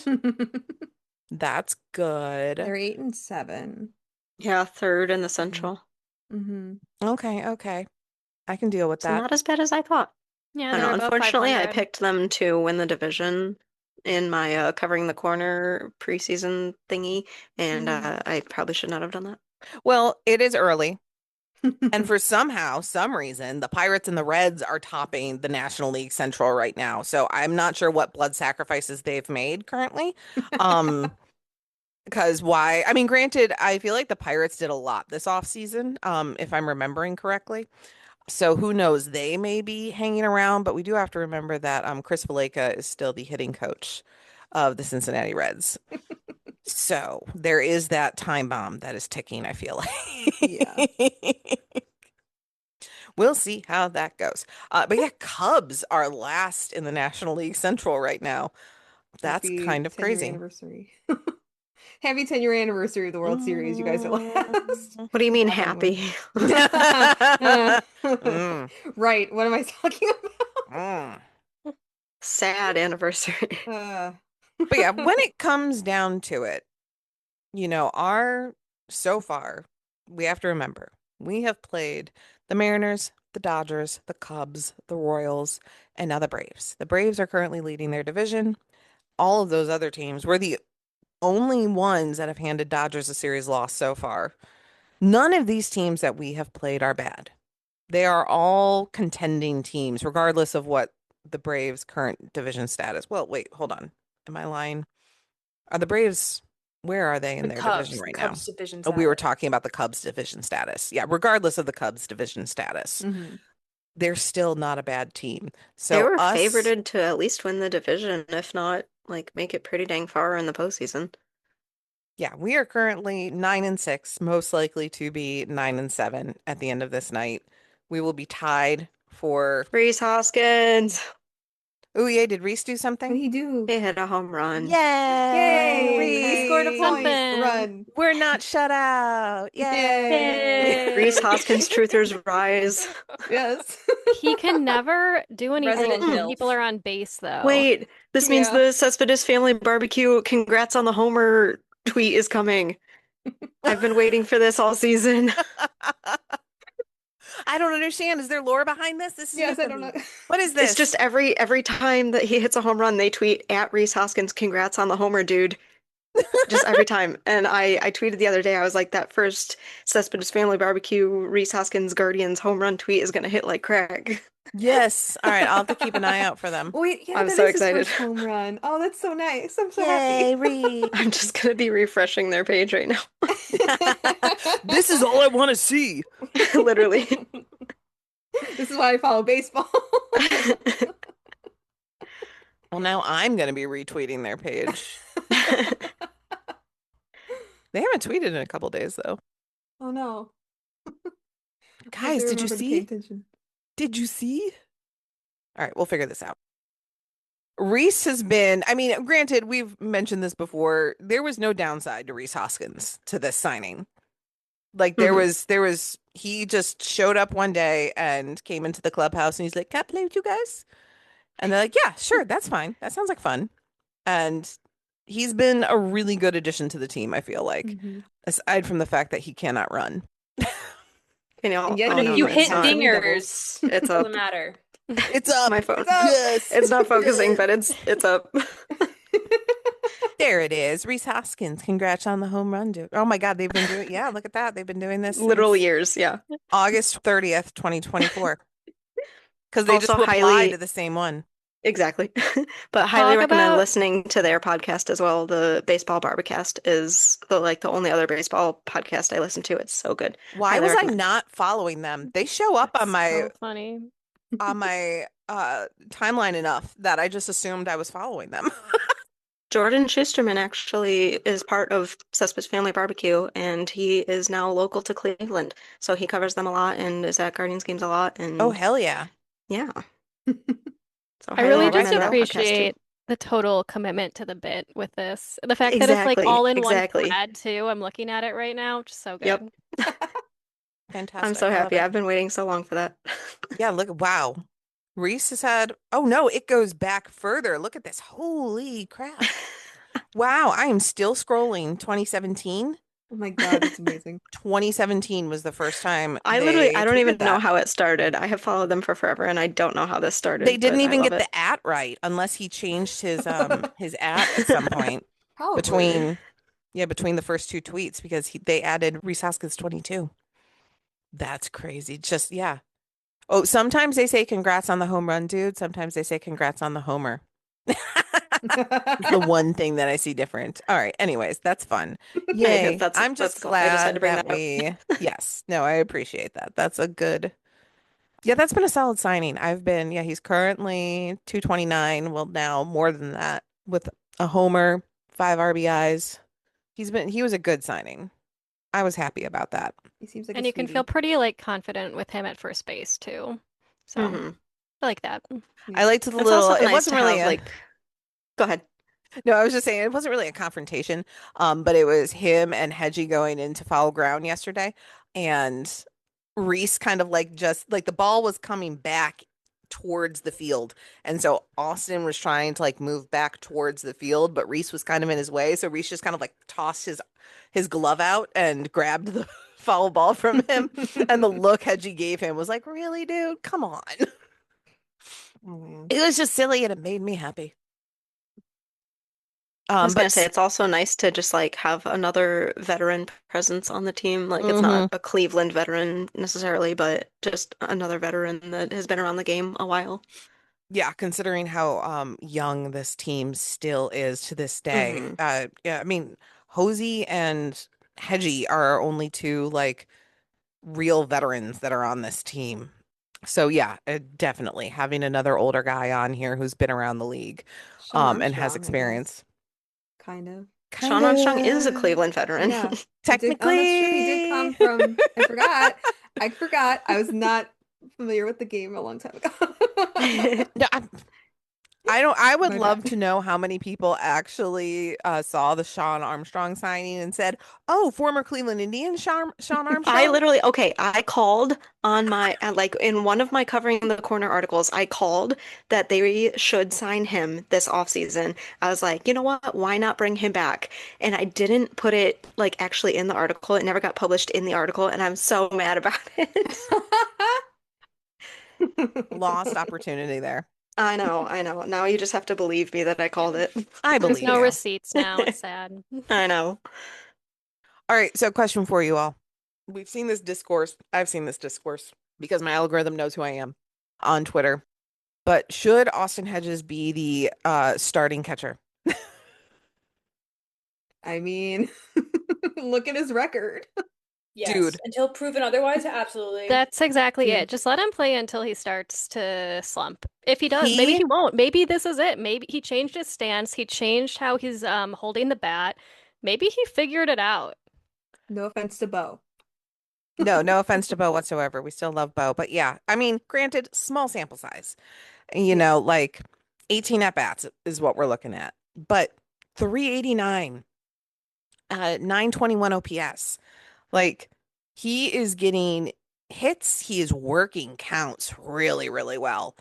[SPEAKER 1] That's good.
[SPEAKER 2] They're 8-7.
[SPEAKER 3] Yeah, third in the
[SPEAKER 2] Mhm.
[SPEAKER 3] Central.
[SPEAKER 2] Mm-hmm.
[SPEAKER 1] Okay. I can deal with
[SPEAKER 3] So
[SPEAKER 1] that.
[SPEAKER 3] not as bad as I thought.
[SPEAKER 4] Yeah,
[SPEAKER 3] I don't
[SPEAKER 4] they're
[SPEAKER 3] know.
[SPEAKER 4] above
[SPEAKER 3] Unfortunately, I
[SPEAKER 4] 500.
[SPEAKER 3] picked them to win the division in my covering the corner preseason thingy, and I probably should not have done that.
[SPEAKER 1] Well, it is early. And for some reason, the Pirates and the Reds are topping the National League Central right now. So I'm not sure what blood sacrifices they've made currently. Because why? I mean, granted, I feel like the Pirates did a lot this offseason, if I'm remembering correctly. So who knows? They may be hanging around, but we do have to remember that Chris Valaika is still the hitting coach of the Cincinnati Reds. So there is that time bomb that is ticking, I feel like.
[SPEAKER 2] Yeah.
[SPEAKER 1] We'll see how that goes. But yeah, Cubs are last in the National League Central right now. That's
[SPEAKER 2] Happy
[SPEAKER 1] kind of
[SPEAKER 2] 10-year
[SPEAKER 1] crazy.
[SPEAKER 2] anniversary. Happy 10-year anniversary of the World Series. You guys are last.
[SPEAKER 3] What do you mean
[SPEAKER 2] Laughingly.
[SPEAKER 3] happy?
[SPEAKER 1] Mm,
[SPEAKER 2] Right. What am I talking
[SPEAKER 1] mm.
[SPEAKER 3] Sad anniversary.
[SPEAKER 2] about?
[SPEAKER 1] But yeah, when it comes down to it, so far, we have to remember, we have played the Mariners, the Dodgers, the Cubs, the Royals, and now the Braves. The Braves are currently leading their division. All of those other teams were the only ones that have handed Dodgers a series loss so far. None of these teams that we have played are bad. They are all contending teams, regardless of what the Braves' current division status. Well, wait, hold on. Am I lying? Are the Braves, where are they in
[SPEAKER 5] The
[SPEAKER 1] their
[SPEAKER 5] Cubs,
[SPEAKER 1] division
[SPEAKER 5] the
[SPEAKER 1] right now?
[SPEAKER 5] Cubs division
[SPEAKER 1] Oh, we were
[SPEAKER 5] status.
[SPEAKER 1] talking about the Cubs division status. Yeah, regardless of the Cubs division status,
[SPEAKER 2] Mhm.
[SPEAKER 1] they're still not a bad team.
[SPEAKER 3] They
[SPEAKER 1] So
[SPEAKER 3] were
[SPEAKER 1] us,
[SPEAKER 3] favorited to at least win the division, if not like make it pretty dang far in the postseason.
[SPEAKER 1] yeah, we are currently 9-6, most likely to be 9-7 at the end of this night. We will be tied for.
[SPEAKER 3] Reese Hoskins,
[SPEAKER 1] Oh yeah, did Reese do
[SPEAKER 2] What did
[SPEAKER 1] something?
[SPEAKER 2] he do?
[SPEAKER 3] he hit a home run.
[SPEAKER 1] Yay,
[SPEAKER 2] Yay! He scored a
[SPEAKER 1] Reese!
[SPEAKER 2] point.
[SPEAKER 4] Something.
[SPEAKER 2] Run.
[SPEAKER 1] We're not shut out. Yay!
[SPEAKER 3] Reese Hoskins truthers rise.
[SPEAKER 2] Yes.
[SPEAKER 4] He can never do anything
[SPEAKER 5] Resident
[SPEAKER 4] when
[SPEAKER 5] MILF.
[SPEAKER 4] people are on base, though.
[SPEAKER 3] Wait, this means
[SPEAKER 2] Yeah.
[SPEAKER 3] the Cespedes family barbecue congrats on the homer tweet is coming. I've been waiting for this all season.
[SPEAKER 1] I don't understand. Is there lore behind this? This is new
[SPEAKER 2] Yes, I
[SPEAKER 1] for
[SPEAKER 2] don't
[SPEAKER 1] me.
[SPEAKER 2] know.
[SPEAKER 1] What is
[SPEAKER 3] It's
[SPEAKER 1] this?
[SPEAKER 3] just every time that he hits a home run, they tweet at Reese Hoskins, congrats on the homer, dude. Just every time. And I tweeted the other day, I was like, that first Cespedes family barbecue Reese Hoskins Guardians home run tweet is gonna hit like crack.
[SPEAKER 1] Yes. All right, I'll have to keep an eye out for them.
[SPEAKER 2] Wait, yeah,
[SPEAKER 3] I'm
[SPEAKER 2] that
[SPEAKER 3] so
[SPEAKER 2] is his
[SPEAKER 3] excited.
[SPEAKER 2] first home run. Oh, that's so nice. I'm so
[SPEAKER 1] Yay,
[SPEAKER 2] happy.
[SPEAKER 1] Reese.
[SPEAKER 3] I'm just gonna be refreshing their page right now.
[SPEAKER 1] This is all I want to see.
[SPEAKER 3] Literally.
[SPEAKER 2] This is why I follow baseball.
[SPEAKER 1] Well, now I'm going to be retweeting their page. They haven't tweeted in a couple days, though.
[SPEAKER 2] Oh no.
[SPEAKER 1] Guys,
[SPEAKER 2] They
[SPEAKER 1] did you
[SPEAKER 2] remember to pay
[SPEAKER 1] see?
[SPEAKER 2] attention.
[SPEAKER 1] Did you see? All right, we'll figure this out. Reese has been, I mean, granted, we've mentioned this before. There was no downside to Reese Hoskins to this signing. Like he just showed up one day and came into the clubhouse and he's like, "Can I play with you guys?" And they're like, "Yeah, sure, that's fine. That sounds like fun." And he's been a really good addition to the team, I feel like,
[SPEAKER 2] Mhm.
[SPEAKER 1] aside from the fact that he cannot run.
[SPEAKER 3] You know,
[SPEAKER 2] And yet
[SPEAKER 3] oh
[SPEAKER 5] But
[SPEAKER 2] he
[SPEAKER 5] if
[SPEAKER 3] no,
[SPEAKER 5] you
[SPEAKER 3] it's
[SPEAKER 5] hit
[SPEAKER 3] not.
[SPEAKER 5] dingers,
[SPEAKER 3] It's
[SPEAKER 5] it
[SPEAKER 3] up.
[SPEAKER 5] doesn't matter.
[SPEAKER 1] It's up.
[SPEAKER 3] My phone.
[SPEAKER 2] It's up.
[SPEAKER 1] Yes.
[SPEAKER 3] It's not focusing, but it's up.
[SPEAKER 1] There it is. Reese Hoskins. Congrats on the home run, dude. Oh my God, they've been doing, yeah, look at that. They've been doing this
[SPEAKER 3] Literal
[SPEAKER 1] since
[SPEAKER 3] years, yeah.
[SPEAKER 1] August 30th, 2024. Because they just
[SPEAKER 3] Also
[SPEAKER 1] replied
[SPEAKER 3] highly
[SPEAKER 1] to the same one.
[SPEAKER 3] Exactly. But highly
[SPEAKER 4] Talk
[SPEAKER 3] recommend
[SPEAKER 4] about
[SPEAKER 3] listening to their podcast as well. The Baseball Barbacast is the only other baseball podcast I listen to. It's so good.
[SPEAKER 1] Why
[SPEAKER 3] Highly
[SPEAKER 1] was I
[SPEAKER 3] recommend.
[SPEAKER 1] not following them? They show up on
[SPEAKER 4] that's
[SPEAKER 1] my
[SPEAKER 4] so funny.
[SPEAKER 1] timeline enough that I just assumed I was following them.
[SPEAKER 3] Jordan Schusterman actually is part of Cespedes Family Barbecue, and he is now local to Cleveland. So he covers them a lot and is at Guardians games a lot.
[SPEAKER 1] Oh,
[SPEAKER 3] And
[SPEAKER 1] hell yeah.
[SPEAKER 3] yeah, so
[SPEAKER 4] I
[SPEAKER 3] highly
[SPEAKER 4] really
[SPEAKER 1] All right,
[SPEAKER 4] just
[SPEAKER 3] recommend
[SPEAKER 1] bro.
[SPEAKER 3] that podcast too.
[SPEAKER 4] appreciate the total commitment to the bit with this. The fact that it's like
[SPEAKER 3] Exactly,
[SPEAKER 4] all in one
[SPEAKER 3] exactly.
[SPEAKER 4] thread too. I'm looking at it right now. Just so
[SPEAKER 3] Yep.
[SPEAKER 4] good.
[SPEAKER 3] I'm
[SPEAKER 1] fantastic.
[SPEAKER 3] so
[SPEAKER 1] I love
[SPEAKER 3] happy.
[SPEAKER 1] it.
[SPEAKER 3] I've been waiting so long for that.
[SPEAKER 1] Yeah, look, wow. Reese has had, oh no, it goes back further. Look at this. Holy crap. Wow, I am still scrolling 2017.
[SPEAKER 2] Oh my God, that's amazing.
[SPEAKER 1] 2017 was the first time
[SPEAKER 3] I
[SPEAKER 1] they
[SPEAKER 3] don't even
[SPEAKER 1] tweeted
[SPEAKER 3] know
[SPEAKER 1] that.
[SPEAKER 3] how it started. I have followed them for forever and I don't know how this
[SPEAKER 1] They
[SPEAKER 3] started,
[SPEAKER 1] didn't
[SPEAKER 3] but I
[SPEAKER 1] even
[SPEAKER 3] love
[SPEAKER 1] get
[SPEAKER 3] it.
[SPEAKER 1] the at right unless he changed his at some point
[SPEAKER 2] Probably.
[SPEAKER 1] between between the first two tweets because they added Reese Hoskins 22. That's crazy. Just yeah. Oh, sometimes they say congrats on the home run, dude. Sometimes they say congrats on the homer. It's the one thing that I see different. All right. Anyways, that's fun.
[SPEAKER 3] Hey,
[SPEAKER 1] Yay. I'm
[SPEAKER 3] that's
[SPEAKER 1] just
[SPEAKER 3] cool. I just had to
[SPEAKER 1] glad
[SPEAKER 3] bring
[SPEAKER 1] that
[SPEAKER 3] that up.
[SPEAKER 1] yes. No, I appreciate that. That's a good, yeah, that's been a solid signing. He's currently 229. Well, now more than that with a homer, 5 RBIs. He was a good signing. I was happy about that.
[SPEAKER 2] He seems like a
[SPEAKER 4] And you can feel
[SPEAKER 2] sweetie.
[SPEAKER 4] pretty like confident with him at first base too. So
[SPEAKER 3] Hmm.
[SPEAKER 4] I like that.
[SPEAKER 1] I
[SPEAKER 2] Yeah.
[SPEAKER 1] liked the
[SPEAKER 3] It's
[SPEAKER 1] little,
[SPEAKER 3] also
[SPEAKER 1] it
[SPEAKER 3] nice
[SPEAKER 1] wasn't
[SPEAKER 3] to
[SPEAKER 1] really
[SPEAKER 3] have
[SPEAKER 1] a,
[SPEAKER 3] like, go ahead.
[SPEAKER 1] no, I was just saying it wasn't really a confrontation. But it was him and Hedgie going into foul ground yesterday. And Reese kind of like just like the ball was coming back towards the field. And so Austin was trying to like move back towards the field, but Reese was kind of in his way. So Reese just kind of like tossed his glove out and grabbed the foul ball from him. And the look Hedgie gave him was like, really, dude? Come on.
[SPEAKER 2] Oh man.
[SPEAKER 1] It was just silly and it made me happy.
[SPEAKER 3] I was
[SPEAKER 1] But
[SPEAKER 3] gonna say it's also nice to just like have another veteran presence on the team. Like it's
[SPEAKER 1] mhm.
[SPEAKER 3] not a Cleveland veteran necessarily, but just another veteran that has been around the game a while.
[SPEAKER 1] Yeah, considering how young this team still is to this day.
[SPEAKER 3] Hmm.
[SPEAKER 1] Yeah, I mean, Hosey and Hedgie are our only two like real veterans that are on this team. So yeah, definitely having another older guy on here who's been around the league
[SPEAKER 2] Sean
[SPEAKER 1] and has
[SPEAKER 2] Armstrong, I guess.
[SPEAKER 1] experience.
[SPEAKER 2] Kind of.
[SPEAKER 1] Kind
[SPEAKER 3] Sean Armstrong is a
[SPEAKER 1] of
[SPEAKER 3] Cleveland veteran.
[SPEAKER 2] Yeah. He did. Oh, that's true. He did come
[SPEAKER 1] technically.
[SPEAKER 2] from. I forgot. I forgot. I was not familiar with the game a long time ago.
[SPEAKER 1] No, I don't. I would
[SPEAKER 2] My bad.
[SPEAKER 1] love to know how many people actually saw the Sean Armstrong signing and said, "Oh, former Cleveland Indians Sean
[SPEAKER 3] I
[SPEAKER 1] Armstrong."
[SPEAKER 3] literally, okay, I called on my, like in one of my covering the corner articles, I called that they should sign him this offseason. I was like, you know what? Why not bring him back? And I didn't put it like actually in the article. It never got published in the article, and I'm so mad about it.
[SPEAKER 1] Lost opportunity there.
[SPEAKER 3] I know, I know. Now you just have to believe me that I called it.
[SPEAKER 1] I
[SPEAKER 4] There's
[SPEAKER 1] believe
[SPEAKER 4] no
[SPEAKER 1] you.
[SPEAKER 4] receipts now. It's sad.
[SPEAKER 3] I know.
[SPEAKER 1] All right, so question for you all. We've seen this discourse. I've seen this discourse because my algorithm knows who I am on Twitter. But should Austin Hedges be the starting catcher?
[SPEAKER 2] I mean, look at his record.
[SPEAKER 5] Yes.
[SPEAKER 1] Dude.
[SPEAKER 5] Until proven otherwise, absolutely.
[SPEAKER 4] That's exactly
[SPEAKER 2] Yeah.
[SPEAKER 4] it. Just let him play until he starts to slump. If he does, maybe
[SPEAKER 1] He
[SPEAKER 4] he won't. Maybe this is it. Maybe he changed his stance. He changed how he's holding the bat. Maybe he figured it out.
[SPEAKER 2] No offense to Bo.
[SPEAKER 1] no offense to Bo whatsoever. We still love Bo, but yeah, I mean, granted, small sample size.
[SPEAKER 2] Yeah.
[SPEAKER 1] Like 18 at bats is what we're looking at. But 389, 921 OPS. Like he is getting hits, he is working counts really, really well.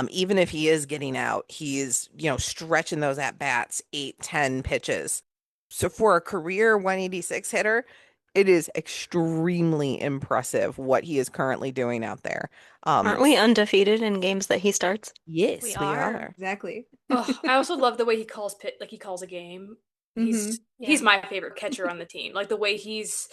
[SPEAKER 1] Even if he is getting out, he is, stretching those at bats, 8, 10 pitches. So for a career 186 hitter, it is extremely impressive what he is currently doing out there.
[SPEAKER 3] Aren't we undefeated in games that he starts?
[SPEAKER 1] Yes,
[SPEAKER 4] We
[SPEAKER 1] we
[SPEAKER 4] are.
[SPEAKER 1] are.
[SPEAKER 2] Exactly.
[SPEAKER 5] Oh, I also love the way he calls pit, like he calls a game.
[SPEAKER 2] Hmm.
[SPEAKER 5] He's
[SPEAKER 4] Yeah.
[SPEAKER 5] my favorite catcher on the team. Like the way he's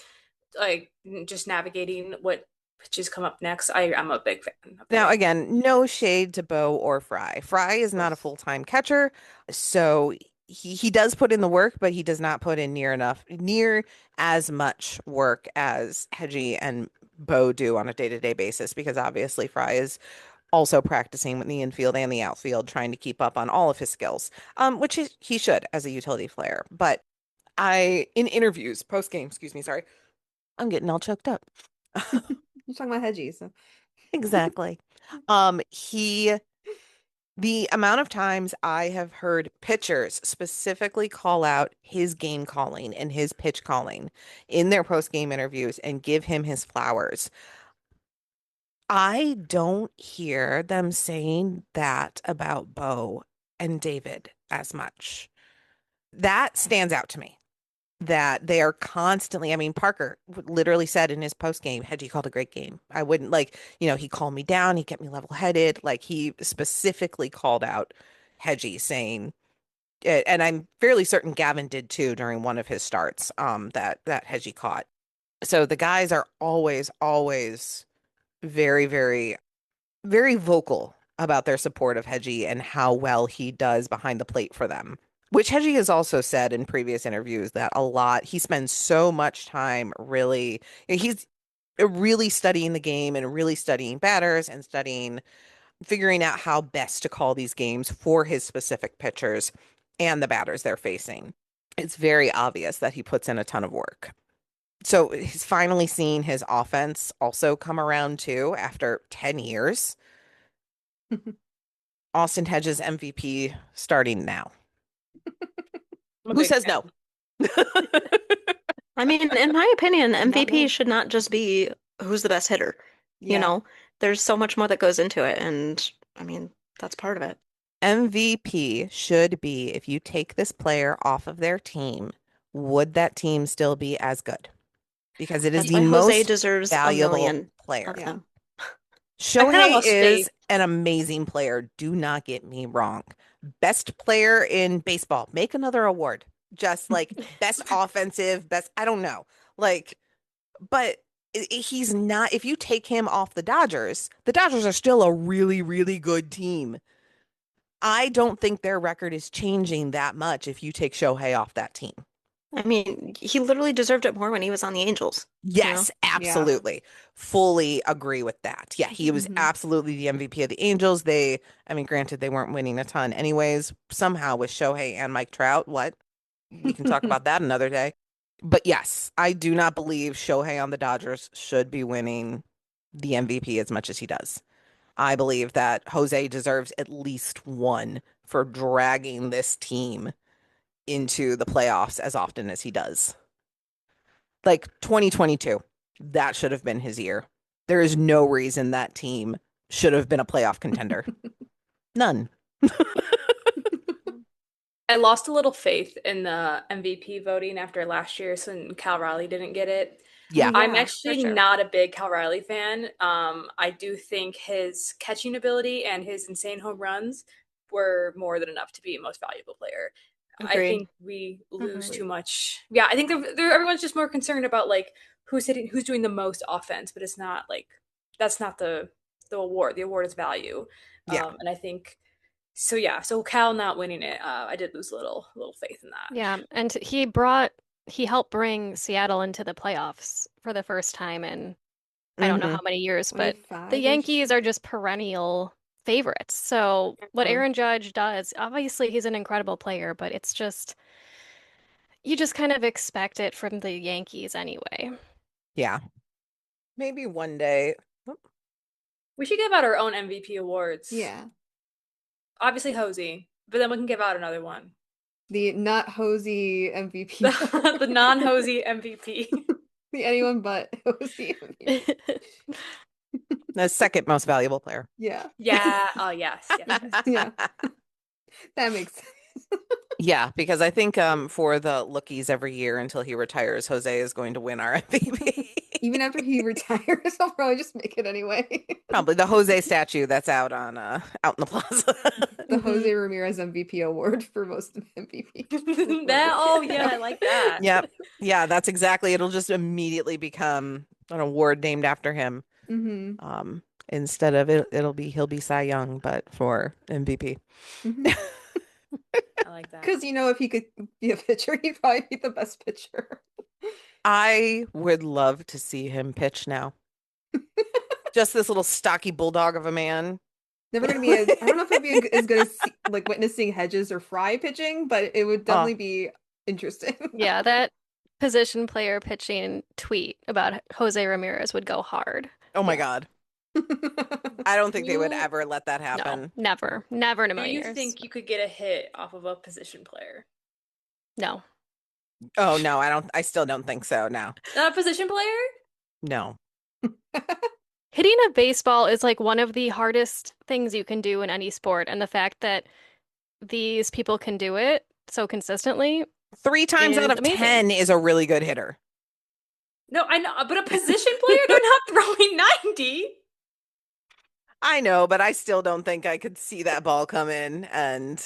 [SPEAKER 5] like just navigating what pitches come up next. I'm a big fan of the
[SPEAKER 1] Now,
[SPEAKER 5] way.
[SPEAKER 1] again, no shade to Bo or Fry. Fry is
[SPEAKER 2] Of
[SPEAKER 1] not a
[SPEAKER 2] course.
[SPEAKER 1] full-time catcher, so he does put in the work, but he does not put in near as much work as Hedgie and Bo do on a day-to-day basis, because obviously Fry is also practicing with the infield and the outfield, trying to keep up on all of his skills, which he should as a utility player. But in interviews, post-game, excuse me, sorry, I'm getting all choked up.
[SPEAKER 2] You're talking about Hedgie, so
[SPEAKER 1] Exactly. He The amount of times I have heard pitchers specifically call out his game calling and his pitch calling in their post-game interviews and give him his flowers. I don't hear them saying that about Bo and David as much. That stands out to me. That they are constantly, I mean, Parker literally said in his post game, Hedgie called a great game. I wouldn't like, he calmed me down, he kept me level headed. Like he specifically called out Hedgie saying, and I'm fairly certain Gavin did too during one of his starts, that Hedgie caught. So the guys are always very, very, very vocal about their support of Hedgie and how well he does behind the plate for them. Which Hedgie has also said in previous interviews that he spends so much time really, he's really studying the game and really studying batters and figuring out how best to call these games for his specific pitchers and the batters they're facing. It's very obvious that he puts in a ton of work. So he's finally seen his offense also come around too after 10 years. Austin Hedges MVP starting now. Who says no?
[SPEAKER 3] I mean, in my opinion, MVP should not just be who's the best hitter.
[SPEAKER 2] Yeah.
[SPEAKER 3] There's so much more that goes into it, and I mean, that's part of it.
[SPEAKER 1] MVP should be if you take this player off of their team, would that team still be as good? Because it is
[SPEAKER 3] That's
[SPEAKER 1] the
[SPEAKER 3] why Jose
[SPEAKER 1] most
[SPEAKER 3] deserves a
[SPEAKER 1] valuable
[SPEAKER 3] million
[SPEAKER 1] player.
[SPEAKER 3] of them.
[SPEAKER 1] Shohei
[SPEAKER 5] lost
[SPEAKER 1] is
[SPEAKER 5] faith.
[SPEAKER 1] an amazing player. Do not get me wrong. Best player in baseball. Make another award. Just like best offensive, best, I don't know. Like, but he's not, if you take him off the Dodgers are still a really, really good team. I don't think their record is changing that much if you take Shohei off that team.
[SPEAKER 3] I mean, he literally deserved it more when he was on the Angels.
[SPEAKER 1] Yes, absolutely. Fully agree with that. Yeah, he was absolutely the MVP of the Angels. I mean, granted, they weren't winning a ton anyways. Somehow with Shohei and Mike Trout, what? We can talk about that another day. But yes, I do not believe Shohei on the Dodgers should be winning the MVP as much as he does. I believe that Jose deserves at least one for dragging this team into the playoffs as often as he does. Like 2022, that should have been his year. There is no reason that team should have been a playoff contender. None.
[SPEAKER 5] I lost a little faith in the MVP voting after last year, so Cal Raleigh didn't get it.
[SPEAKER 1] Yeah.
[SPEAKER 5] I'm
[SPEAKER 2] Yeah,
[SPEAKER 5] actually
[SPEAKER 3] for sure.
[SPEAKER 5] not a big Cal Raleigh fan. I do think his catching ability and his insane home runs were more than enough to be a most valuable player. I
[SPEAKER 3] Agreed.
[SPEAKER 5] think we lose
[SPEAKER 2] Agreed.
[SPEAKER 5] too much. Yeah, I think everyone's just more concerned about like who's doing the most offense, but it's not like that's not the award. The award is value.
[SPEAKER 1] Yeah.
[SPEAKER 5] And I think so. Yeah, so Cal not winning it, I did lose a little faith in that.
[SPEAKER 4] Yeah, and he helped bring Seattle into the playoffs for the first time in I don't know how many years, but the
[SPEAKER 2] 25-ish.
[SPEAKER 4] Yankees are just perennial favorites. So what
[SPEAKER 3] Mhm.
[SPEAKER 4] Aaron Judge does, obviously he's an incredible player, but it's just you just kind of expect it from the Yankees anyway.
[SPEAKER 1] Yeah. Maybe one day.
[SPEAKER 5] We should give out our own MVP awards.
[SPEAKER 2] Yeah.
[SPEAKER 5] Obviously Hosey, but then we can give out another one.
[SPEAKER 2] The not Hosey MVP.
[SPEAKER 5] The non-Hosey MVP.
[SPEAKER 2] The anyone but Hosey MVP.
[SPEAKER 1] The second most valuable player.
[SPEAKER 2] Yeah.
[SPEAKER 5] Yeah. Oh, yes.
[SPEAKER 2] Yeah. That makes sense.
[SPEAKER 1] Yeah, because I think for the lookies every year until he retires, Jose is going to win our MVP.
[SPEAKER 2] Even after he retires, I'll probably just make it anyway.
[SPEAKER 1] Probably the Jose statue that's out in the plaza.
[SPEAKER 2] The Jose Ramirez MVP award for most MVP.
[SPEAKER 5] I like that.
[SPEAKER 1] Yep. Yeah, that's exactly. It'll just immediately become an award named after him.
[SPEAKER 2] Mm-hmm.
[SPEAKER 1] Instead of he'll be Cy Young, but for MVP.
[SPEAKER 2] Mm-hmm.
[SPEAKER 5] I like that.
[SPEAKER 2] Because if he could be a pitcher, he'd probably be the best pitcher.
[SPEAKER 1] I would love to see him pitch now. Just this little stocky bulldog of a man.
[SPEAKER 2] Never gonna be I don't know if it'd be as good as like witnessing Hedges or Fry pitching, but it would definitely be interesting.
[SPEAKER 4] Yeah, that position player pitching tweet about Jose Ramirez would go hard.
[SPEAKER 1] Oh my God. I don't think they would
[SPEAKER 5] Who
[SPEAKER 1] ever let that
[SPEAKER 4] No,
[SPEAKER 1] happen.
[SPEAKER 4] never. Never in a
[SPEAKER 5] do
[SPEAKER 4] million
[SPEAKER 5] you
[SPEAKER 4] years.
[SPEAKER 5] think you could get a hit off of a position player?
[SPEAKER 4] No.
[SPEAKER 1] Oh no, I still don't think so. No.
[SPEAKER 5] Not a position player?
[SPEAKER 1] No.
[SPEAKER 4] Hitting a baseball is like one of the hardest things you can do in any sport, and the fact that these people can do it so consistently
[SPEAKER 1] 3 times out
[SPEAKER 4] is
[SPEAKER 1] of
[SPEAKER 4] amazing.
[SPEAKER 1] 10 is a really good hitter.
[SPEAKER 5] No, I know, but a position player, they're not throwing 90.
[SPEAKER 1] I know, but I still don't think I could see that ball come in and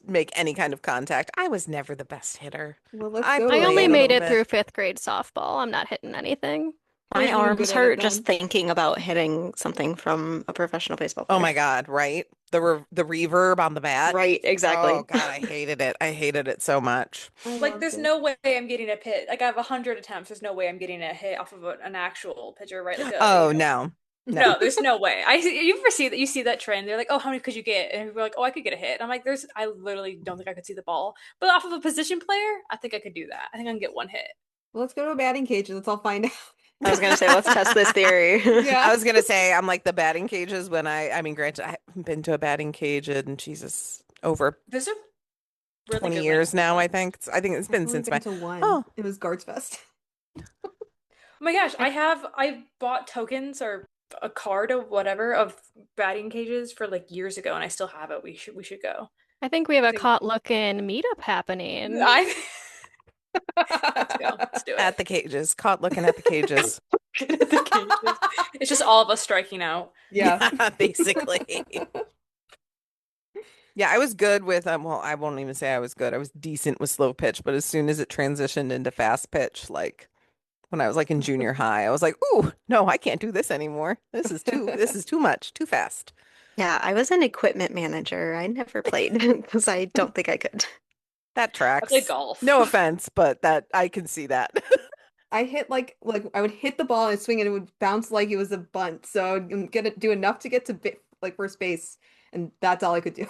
[SPEAKER 1] make any kind of contact. I was never the best hitter.
[SPEAKER 2] Well, let's
[SPEAKER 1] I
[SPEAKER 2] go.
[SPEAKER 4] I only
[SPEAKER 1] played a
[SPEAKER 4] made
[SPEAKER 1] little
[SPEAKER 4] it
[SPEAKER 1] bit.
[SPEAKER 4] through 5th grade softball. I'm not hitting anything.
[SPEAKER 3] My
[SPEAKER 2] You're good
[SPEAKER 3] arms
[SPEAKER 2] at it
[SPEAKER 3] hurt just
[SPEAKER 2] then.
[SPEAKER 3] thinking about hitting something from a professional baseball
[SPEAKER 1] Oh
[SPEAKER 3] player.
[SPEAKER 1] my God, right? The reverb on the bat.
[SPEAKER 3] Right, exactly.
[SPEAKER 1] Oh God, I hated it. I hated it so much.
[SPEAKER 2] I
[SPEAKER 5] Like,
[SPEAKER 2] loved
[SPEAKER 5] there's
[SPEAKER 2] it.
[SPEAKER 5] no way I'm getting a hit. Like, I have 100 attempts. There's no way I'm getting a hit off of an actual pitcher, right? Like
[SPEAKER 1] Oh no.
[SPEAKER 5] no,
[SPEAKER 1] No.
[SPEAKER 5] there's no way. You ever see that? You see that trend? They're like, "Oh, how many could you get?" And we're like, "Oh, I could get a hit." And I'm like, I literally don't think I could see the ball, but off of a position player, I think I could do that. I think I can get one hit.
[SPEAKER 2] Well, let's go to a batting cage and let's all find out.
[SPEAKER 3] I was gonna say, let's test this theory.
[SPEAKER 2] Yeah.
[SPEAKER 1] I was gonna say I'm like the batting cages when I mean granted I haven't been to a batting cage in Jesus over
[SPEAKER 5] There's a really
[SPEAKER 1] 20
[SPEAKER 5] good
[SPEAKER 1] years
[SPEAKER 5] link.
[SPEAKER 1] now, I think. I think it's been
[SPEAKER 2] I've only
[SPEAKER 1] since
[SPEAKER 2] been
[SPEAKER 1] my
[SPEAKER 2] to one.
[SPEAKER 1] Oh.
[SPEAKER 2] It was Guards Fest.
[SPEAKER 5] Oh my gosh, I bought tokens or a card of whatever of batting cages for like years ago, and I still have it. We should go.
[SPEAKER 4] I think we have a
[SPEAKER 5] Think-
[SPEAKER 4] caught looking meetup happening.
[SPEAKER 5] I Let's go. Let's do it.
[SPEAKER 1] at the cages, caught looking at the cages.
[SPEAKER 5] At the cages. It's just all of us striking out.
[SPEAKER 2] Yeah.
[SPEAKER 1] Yeah, basically. Yeah, I was good with well, I won't even say I was good. I was decent with slow pitch, but as soon as it transitioned into fast pitch, like when I was like in junior high, I was like, "Ooh, no, I can't do this anymore. This is too much, too fast."
[SPEAKER 3] Yeah, I was an equipment manager. I never played because I don't think I could.
[SPEAKER 1] That
[SPEAKER 5] I
[SPEAKER 1] tracks.
[SPEAKER 5] played golf.
[SPEAKER 1] No offense, but that I can see that.
[SPEAKER 2] I hit like I would hit the ball and swing and it would bounce like it was a bunt. So I would do enough to get to like first base, and that's all I could do.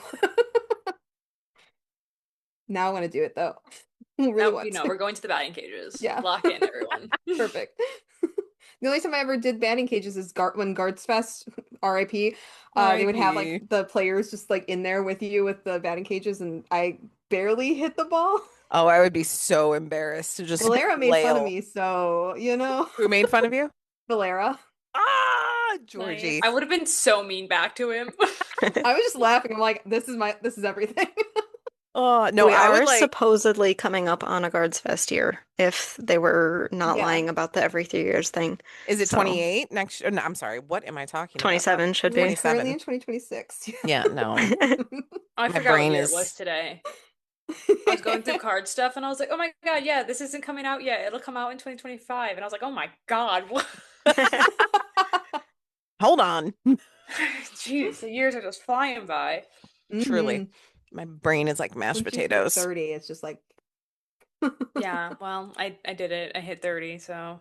[SPEAKER 2] Now I want to do it though. Really
[SPEAKER 5] Now,
[SPEAKER 2] want to.
[SPEAKER 5] we're going to the batting cages.
[SPEAKER 2] Yeah.
[SPEAKER 5] Lock in, everyone.
[SPEAKER 2] Perfect. The only time I ever did batting cages is when Guards Fest, RIP, they would have
[SPEAKER 1] RIP.
[SPEAKER 2] like the players just like in there with you with the batting cages, and I barely hit the ball.
[SPEAKER 1] Oh, I would be so embarrassed to just
[SPEAKER 2] Valera made fun of
[SPEAKER 1] flail.
[SPEAKER 2] me, so
[SPEAKER 1] Who made fun of you?
[SPEAKER 2] Valera.
[SPEAKER 1] Ah, Georgie.
[SPEAKER 5] I would have been so mean back to him.
[SPEAKER 2] I was just laughing. I'm like, this is everything.
[SPEAKER 1] Oh, no,
[SPEAKER 3] We
[SPEAKER 1] I would
[SPEAKER 3] are
[SPEAKER 1] like
[SPEAKER 3] supposedly coming up on a Guards Fest year if they were not
[SPEAKER 2] Yeah.
[SPEAKER 3] lying about the every 3 years thing.
[SPEAKER 1] Is it
[SPEAKER 3] So-
[SPEAKER 1] 28 next year? No, I'm sorry. What am I talking about?
[SPEAKER 3] 27 should
[SPEAKER 2] We're
[SPEAKER 3] be.
[SPEAKER 2] currently
[SPEAKER 1] 27.
[SPEAKER 2] in 2026.
[SPEAKER 1] Yeah, no.
[SPEAKER 5] I
[SPEAKER 1] My
[SPEAKER 5] forgot
[SPEAKER 1] brain
[SPEAKER 5] what year
[SPEAKER 1] is-
[SPEAKER 5] it was today. I was going through card stuff and I was like, oh my God, yeah, this isn't coming out yet. It'll come out in 2025. And I was like, oh my God, what?
[SPEAKER 1] Hold on.
[SPEAKER 5] Jeez, the years are just flying by.
[SPEAKER 1] Truly.
[SPEAKER 2] Mhm.
[SPEAKER 1] My brain is like mashed
[SPEAKER 2] Once you hit
[SPEAKER 1] potatoes.
[SPEAKER 2] 30, it's just like
[SPEAKER 5] Yeah, well, I did it. I hit 30, so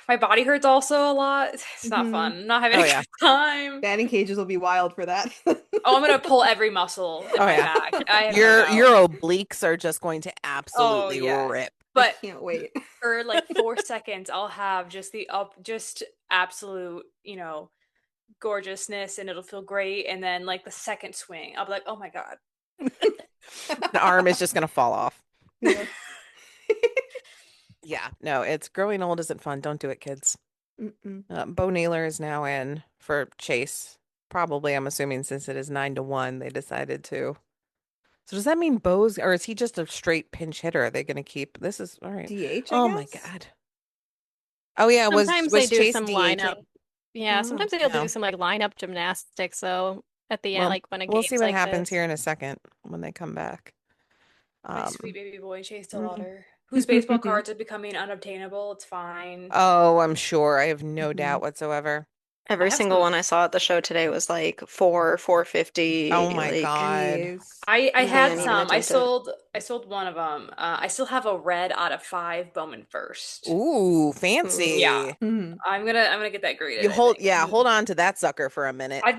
[SPEAKER 5] my body hurts also a lot. It's not
[SPEAKER 2] Mhm.
[SPEAKER 5] fun. I'm not having
[SPEAKER 1] Oh,
[SPEAKER 5] a
[SPEAKER 1] yeah.
[SPEAKER 5] good time.
[SPEAKER 2] batting cages will be wild for that.
[SPEAKER 5] Oh, I'm gonna pull every muscle in
[SPEAKER 1] Oh,
[SPEAKER 5] my
[SPEAKER 1] yeah.
[SPEAKER 5] back. I have no
[SPEAKER 1] Your
[SPEAKER 5] doubt.
[SPEAKER 1] your obliques are just going to absolutely
[SPEAKER 5] yeah.
[SPEAKER 1] rip.
[SPEAKER 2] I
[SPEAKER 5] But
[SPEAKER 2] can't wait.
[SPEAKER 5] for like 4 seconds, I'll have just just absolute, gorgeousness, and it'll feel great. And then like the second swing, I'll be like, oh my God.
[SPEAKER 1] The arm is just gonna fall off.
[SPEAKER 2] Yeah.
[SPEAKER 1] Yeah, no, it's growing old isn't fun. Don't do it, kids.
[SPEAKER 2] Mm-mm.
[SPEAKER 1] Bo Naylor is now in for Chase. Probably, I'm assuming since it is 9-1, they decided to. So does that mean Bo's, or is he just a straight pinch hitter? Are they going to keep? This is all right.
[SPEAKER 2] DH, I
[SPEAKER 1] Oh my
[SPEAKER 2] guess?
[SPEAKER 1] God. Oh yeah,
[SPEAKER 4] Sometimes
[SPEAKER 1] was
[SPEAKER 4] they do
[SPEAKER 1] Chase
[SPEAKER 4] some
[SPEAKER 1] DH?
[SPEAKER 4] lineup. Yeah,
[SPEAKER 2] Oh,
[SPEAKER 4] sometimes they'll
[SPEAKER 1] yeah.
[SPEAKER 4] do some like lineup gymnastics. So at the end,
[SPEAKER 1] Well,
[SPEAKER 4] like when a
[SPEAKER 1] we'll
[SPEAKER 4] game's
[SPEAKER 1] see what
[SPEAKER 4] like
[SPEAKER 1] happens
[SPEAKER 4] this.
[SPEAKER 1] here in a second when they come back.
[SPEAKER 5] My sweet baby boy, Chase
[SPEAKER 2] mhm.
[SPEAKER 5] Stillwater, whose baseball cards are becoming unobtainable. It's fine.
[SPEAKER 1] Oh, I'm sure. I have no
[SPEAKER 2] Mhm.
[SPEAKER 1] doubt whatsoever.
[SPEAKER 3] Every
[SPEAKER 5] have
[SPEAKER 3] single
[SPEAKER 5] some-
[SPEAKER 3] one I saw at the show today was like 450.
[SPEAKER 1] Oh my
[SPEAKER 3] like,
[SPEAKER 1] God.
[SPEAKER 2] Jeez.
[SPEAKER 5] I
[SPEAKER 3] Yeah,
[SPEAKER 5] had
[SPEAKER 3] I
[SPEAKER 5] some. I
[SPEAKER 3] attempted.
[SPEAKER 5] sold one of them. I still have a red out of 5 Bowman first.
[SPEAKER 1] Ooh, fancy.
[SPEAKER 5] Yeah.
[SPEAKER 2] Mhm.
[SPEAKER 5] I'm gonna get that graded.
[SPEAKER 1] You
[SPEAKER 5] I
[SPEAKER 1] hold,
[SPEAKER 5] think.
[SPEAKER 1] yeah, hold on to that sucker for a minute.
[SPEAKER 5] I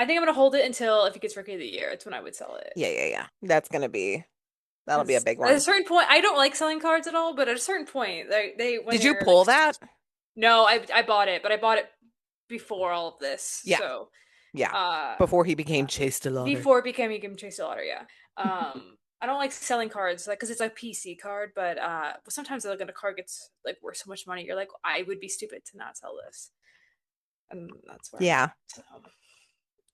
[SPEAKER 5] think I'm gonna hold it until if it gets Rookie of the Year. It's when I would sell it.
[SPEAKER 1] Yeah. That'll be a big
[SPEAKER 5] At a
[SPEAKER 1] one.
[SPEAKER 5] certain point, I don't like selling cards at all, but at a certain point, when
[SPEAKER 1] Did you
[SPEAKER 5] they're,
[SPEAKER 1] pull
[SPEAKER 5] like,
[SPEAKER 1] that?
[SPEAKER 5] No, I bought it, but I bought it before all of this.
[SPEAKER 1] Yeah.
[SPEAKER 5] So
[SPEAKER 1] Yeah. Before he became Chase Delauder.
[SPEAKER 5] before becoming Chase Delauder, yeah. I don't like selling cards, like, because it's a PC card, but sometimes like when a card gets like worth so much money, you're like, I would be stupid to not sell this, and that's where I'm
[SPEAKER 1] Yeah.
[SPEAKER 5] at, so.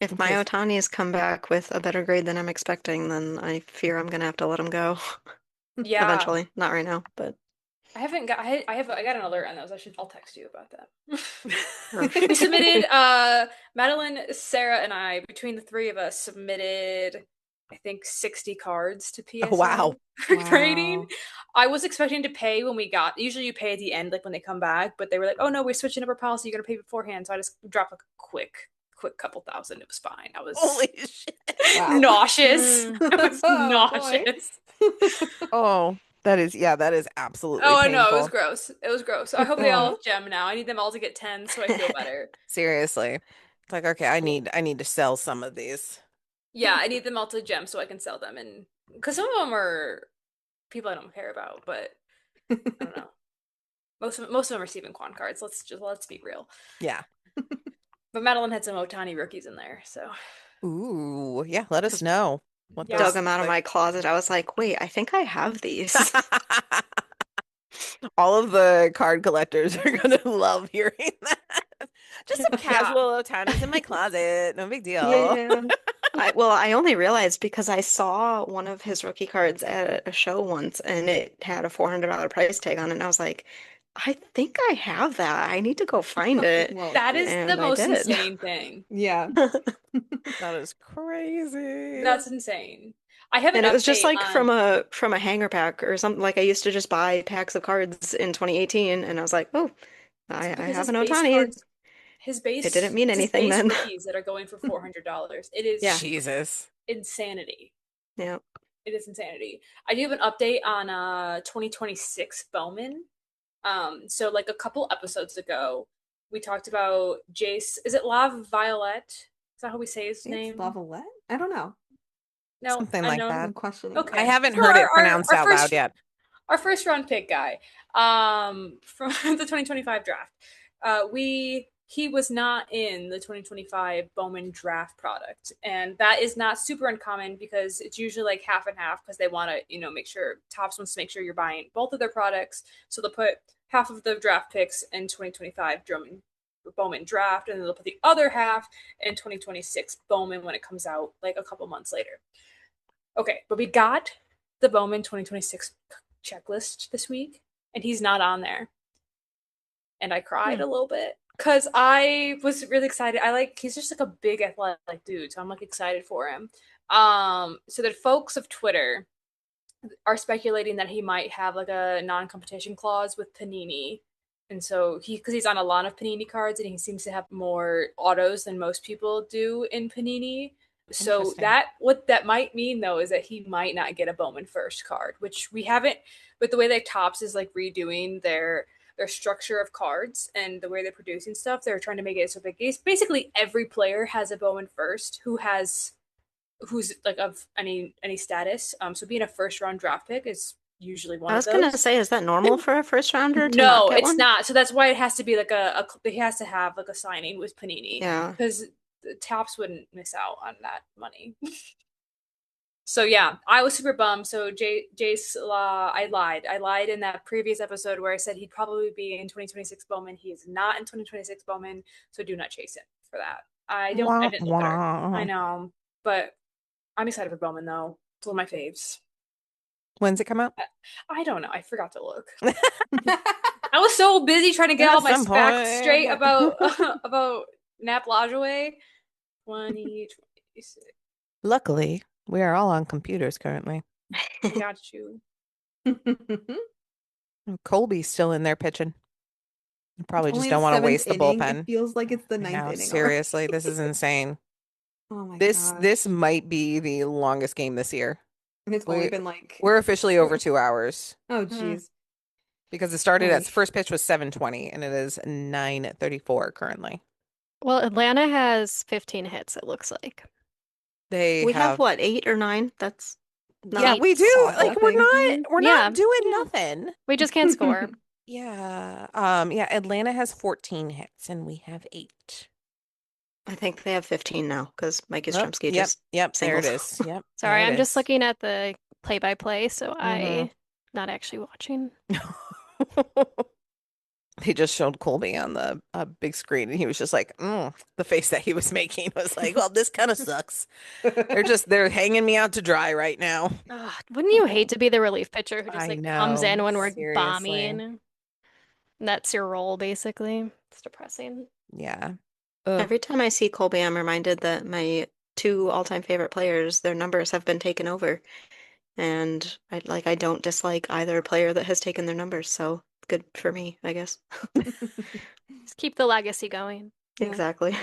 [SPEAKER 3] If my Otanis come back with a better grade than I'm expecting, then I fear I'm gonna have to let them go
[SPEAKER 5] Yeah,
[SPEAKER 3] eventually. Not right now, but
[SPEAKER 5] I haven't got. I got an alert on those. I'll text you about that.
[SPEAKER 3] Perfect.
[SPEAKER 5] We submitted. Madelyn, Sarah, and I, between the three of us, submitted, I think, 60 cards to PSA
[SPEAKER 1] Oh, wow.
[SPEAKER 5] for grading.
[SPEAKER 2] Wow.
[SPEAKER 5] I was expecting to pay when we got. Usually, you pay at the end, like when they come back. But they were like, "Oh no, we're switching up our policy. You're gonna pay beforehand." So I just dropped a quick couple thousand. It was fine. I was
[SPEAKER 1] Holy shit.
[SPEAKER 2] Wow.
[SPEAKER 5] nauseous. I was
[SPEAKER 2] Oh, boy.
[SPEAKER 5] nauseous.
[SPEAKER 1] Oh, that is absolutely
[SPEAKER 5] Oh, I know, it was
[SPEAKER 1] painful.
[SPEAKER 5] gross. It was gross. So I hope they all have gem now. I need them all to get 10 so I feel better.
[SPEAKER 1] Seriously. It's like, okay, I need to sell some of these.
[SPEAKER 5] Yeah, I need them all to gem so I can sell them, and because some of them are people I don't care about, but I don't know. Most of them are Stephen Kwan cards. Let's be real.
[SPEAKER 1] Yeah.
[SPEAKER 5] But Madelyn had some Otani rookies in there, so
[SPEAKER 1] Ooh, yeah, let us know what
[SPEAKER 5] Yeah.
[SPEAKER 1] those
[SPEAKER 3] dug them out of
[SPEAKER 1] look
[SPEAKER 3] my
[SPEAKER 1] like.
[SPEAKER 3] closet. I was like, wait, I think I have these.
[SPEAKER 1] All of the card collectors are gonna love hearing that. Just some casual Otanis in my closet. No big deal.
[SPEAKER 3] Yeah. I only realized because I saw one of his rookie cards at a show once and it had a $400 price tag on it, and I was like, I think I have that. I need to go find it.
[SPEAKER 2] Well,
[SPEAKER 5] that is
[SPEAKER 3] And
[SPEAKER 5] the
[SPEAKER 3] I
[SPEAKER 5] most
[SPEAKER 3] did.
[SPEAKER 5] insane thing.
[SPEAKER 2] yeah.
[SPEAKER 1] That is crazy.
[SPEAKER 5] That's insane. I have an
[SPEAKER 3] And it was just
[SPEAKER 5] update
[SPEAKER 3] like
[SPEAKER 5] on
[SPEAKER 3] from a hanger pack or something. Like I used to just buy packs of cards in 2018, and I was like, oh, I
[SPEAKER 5] because
[SPEAKER 3] have
[SPEAKER 5] his
[SPEAKER 3] an
[SPEAKER 5] base
[SPEAKER 3] Otani.
[SPEAKER 5] cards, his
[SPEAKER 3] It didn't mean
[SPEAKER 5] it's his
[SPEAKER 3] anything
[SPEAKER 5] base
[SPEAKER 3] then.
[SPEAKER 5] rookies that are going for $400. It is
[SPEAKER 3] Yeah.
[SPEAKER 1] Jesus.
[SPEAKER 5] insanity.
[SPEAKER 3] Yeah.
[SPEAKER 5] It is insanity. I do have an update on 2026 Bowman. So like a couple episodes ago, we talked about Jace. Is it La Violette? Is that how we say his
[SPEAKER 2] It's
[SPEAKER 5] name?
[SPEAKER 2] Lavalette? I don't know.
[SPEAKER 5] No,
[SPEAKER 1] Something like
[SPEAKER 5] unknown.
[SPEAKER 1] that.
[SPEAKER 2] I'm questioning.
[SPEAKER 5] Okay.
[SPEAKER 1] I haven't
[SPEAKER 5] So
[SPEAKER 1] heard it pronounced
[SPEAKER 5] our
[SPEAKER 1] out
[SPEAKER 5] first
[SPEAKER 1] loud yet.
[SPEAKER 5] our first round pick guy from the 2025 draft. He was not in the 2025 Bowman draft product, and that is not super uncommon because it's usually like half and half because they want to make sure Topps wants to make sure you're buying both of their products, so they'll put half of the draft picks in 2025 Bowman draft, and then they'll put the other half in 2026 Bowman when it comes out like a couple months later. Okay, but we got the Bowman 2026 checklist this week, and he's not on there. And I cried a little bit because I was really excited. He's just like a big athletic dude, so I'm like excited for him. So the folks of Twitter are speculating that he might have like a non-competition clause with Panini. And so because he's on a lot of Panini cards and he seems to have more autos than most people do in Panini. So what that might mean though is that he might not get a Bowman first card, which we haven't. But the way that Topps is like redoing their structure of cards and the way they're producing stuff, they're trying to make it so big. Basically, every player has a Bowman first who's like of any status. So being a first round draft pick is usually one
[SPEAKER 3] I
[SPEAKER 5] of
[SPEAKER 3] was gonna
[SPEAKER 5] those.
[SPEAKER 3] say, is that normal for a first rounder to
[SPEAKER 5] No,
[SPEAKER 3] not get
[SPEAKER 5] it's
[SPEAKER 3] one?
[SPEAKER 5] not. So that's why it has to be like he has to have like a signing with Panini.
[SPEAKER 3] Yeah.
[SPEAKER 5] Because Topps wouldn't miss out on that money. So yeah, I was super bummed. So Jace, I lied. I lied in that previous episode where I said he'd probably be in 2026 Bowman. He is not in 2026 Bowman, so do not chase him for that. I didn't look at her. I know, but I'm excited for Bowman though. It's one of my faves.
[SPEAKER 1] When's it come out?
[SPEAKER 5] I don't know. I forgot to look. I was so busy trying to get all my facts straight about Nap Lajoie. 2026.
[SPEAKER 1] Luckily, we are all on computers currently.
[SPEAKER 5] I got you.
[SPEAKER 1] Colby's still in there pitching. You probably just
[SPEAKER 2] Only
[SPEAKER 1] don't
[SPEAKER 2] the
[SPEAKER 1] want to
[SPEAKER 2] 7th
[SPEAKER 1] waste the
[SPEAKER 2] inning.
[SPEAKER 1] bullpen.
[SPEAKER 2] It feels like it's the
[SPEAKER 1] I
[SPEAKER 2] 9th
[SPEAKER 1] know,
[SPEAKER 2] inning.
[SPEAKER 1] seriously, this is insane.
[SPEAKER 2] Oh my
[SPEAKER 1] This
[SPEAKER 2] gosh.
[SPEAKER 1] might be the longest game this year.
[SPEAKER 2] And it's only been like
[SPEAKER 1] We're officially over 2 hours
[SPEAKER 2] oh geez.
[SPEAKER 1] because it started
[SPEAKER 2] Holy
[SPEAKER 1] at first pitch was 7:20 and it is 9:34 currently.
[SPEAKER 4] Well, Atlanta has 15 hits, it looks like.
[SPEAKER 1] They
[SPEAKER 3] We have what, 8 or 9? That's not
[SPEAKER 1] Yeah, we do.
[SPEAKER 2] awful
[SPEAKER 1] Like we're
[SPEAKER 2] thing.
[SPEAKER 1] not
[SPEAKER 4] Yeah.
[SPEAKER 1] doing nothing.
[SPEAKER 4] We just can't score.
[SPEAKER 1] Yeah. Yeah, Atlanta has 14 hits and we have 8.
[SPEAKER 3] I think they have 15 now because Mike
[SPEAKER 1] Oh,
[SPEAKER 3] Yastrzemski
[SPEAKER 1] yep,
[SPEAKER 3] just
[SPEAKER 1] yep, there it
[SPEAKER 3] singled.
[SPEAKER 1] is. Yep, there
[SPEAKER 4] Sorry,
[SPEAKER 1] it
[SPEAKER 4] I'm just
[SPEAKER 1] is.
[SPEAKER 4] looking at the play-by-play, so
[SPEAKER 1] Mm-hmm.
[SPEAKER 4] I not actually watching.
[SPEAKER 1] They just showed Colby on the big screen, and he was just like, the face that he was making was like, well, this kind of sucks. They're hanging me out to dry right now.
[SPEAKER 4] Ugh, wouldn't you hate to be the relief pitcher who just
[SPEAKER 1] I
[SPEAKER 4] like comes
[SPEAKER 1] know,
[SPEAKER 4] in when we're
[SPEAKER 1] seriously.
[SPEAKER 4] bombing? And that's your role, basically. It's depressing.
[SPEAKER 1] Yeah. Ugh.
[SPEAKER 3] Every time I see Colby, I'm reminded that my two all-time favorite players, their numbers have been taken over. And I don't dislike either player that has taken their numbers, so good for me, I guess.
[SPEAKER 4] Just keep the legacy going.
[SPEAKER 2] Yeah.
[SPEAKER 3] Exactly.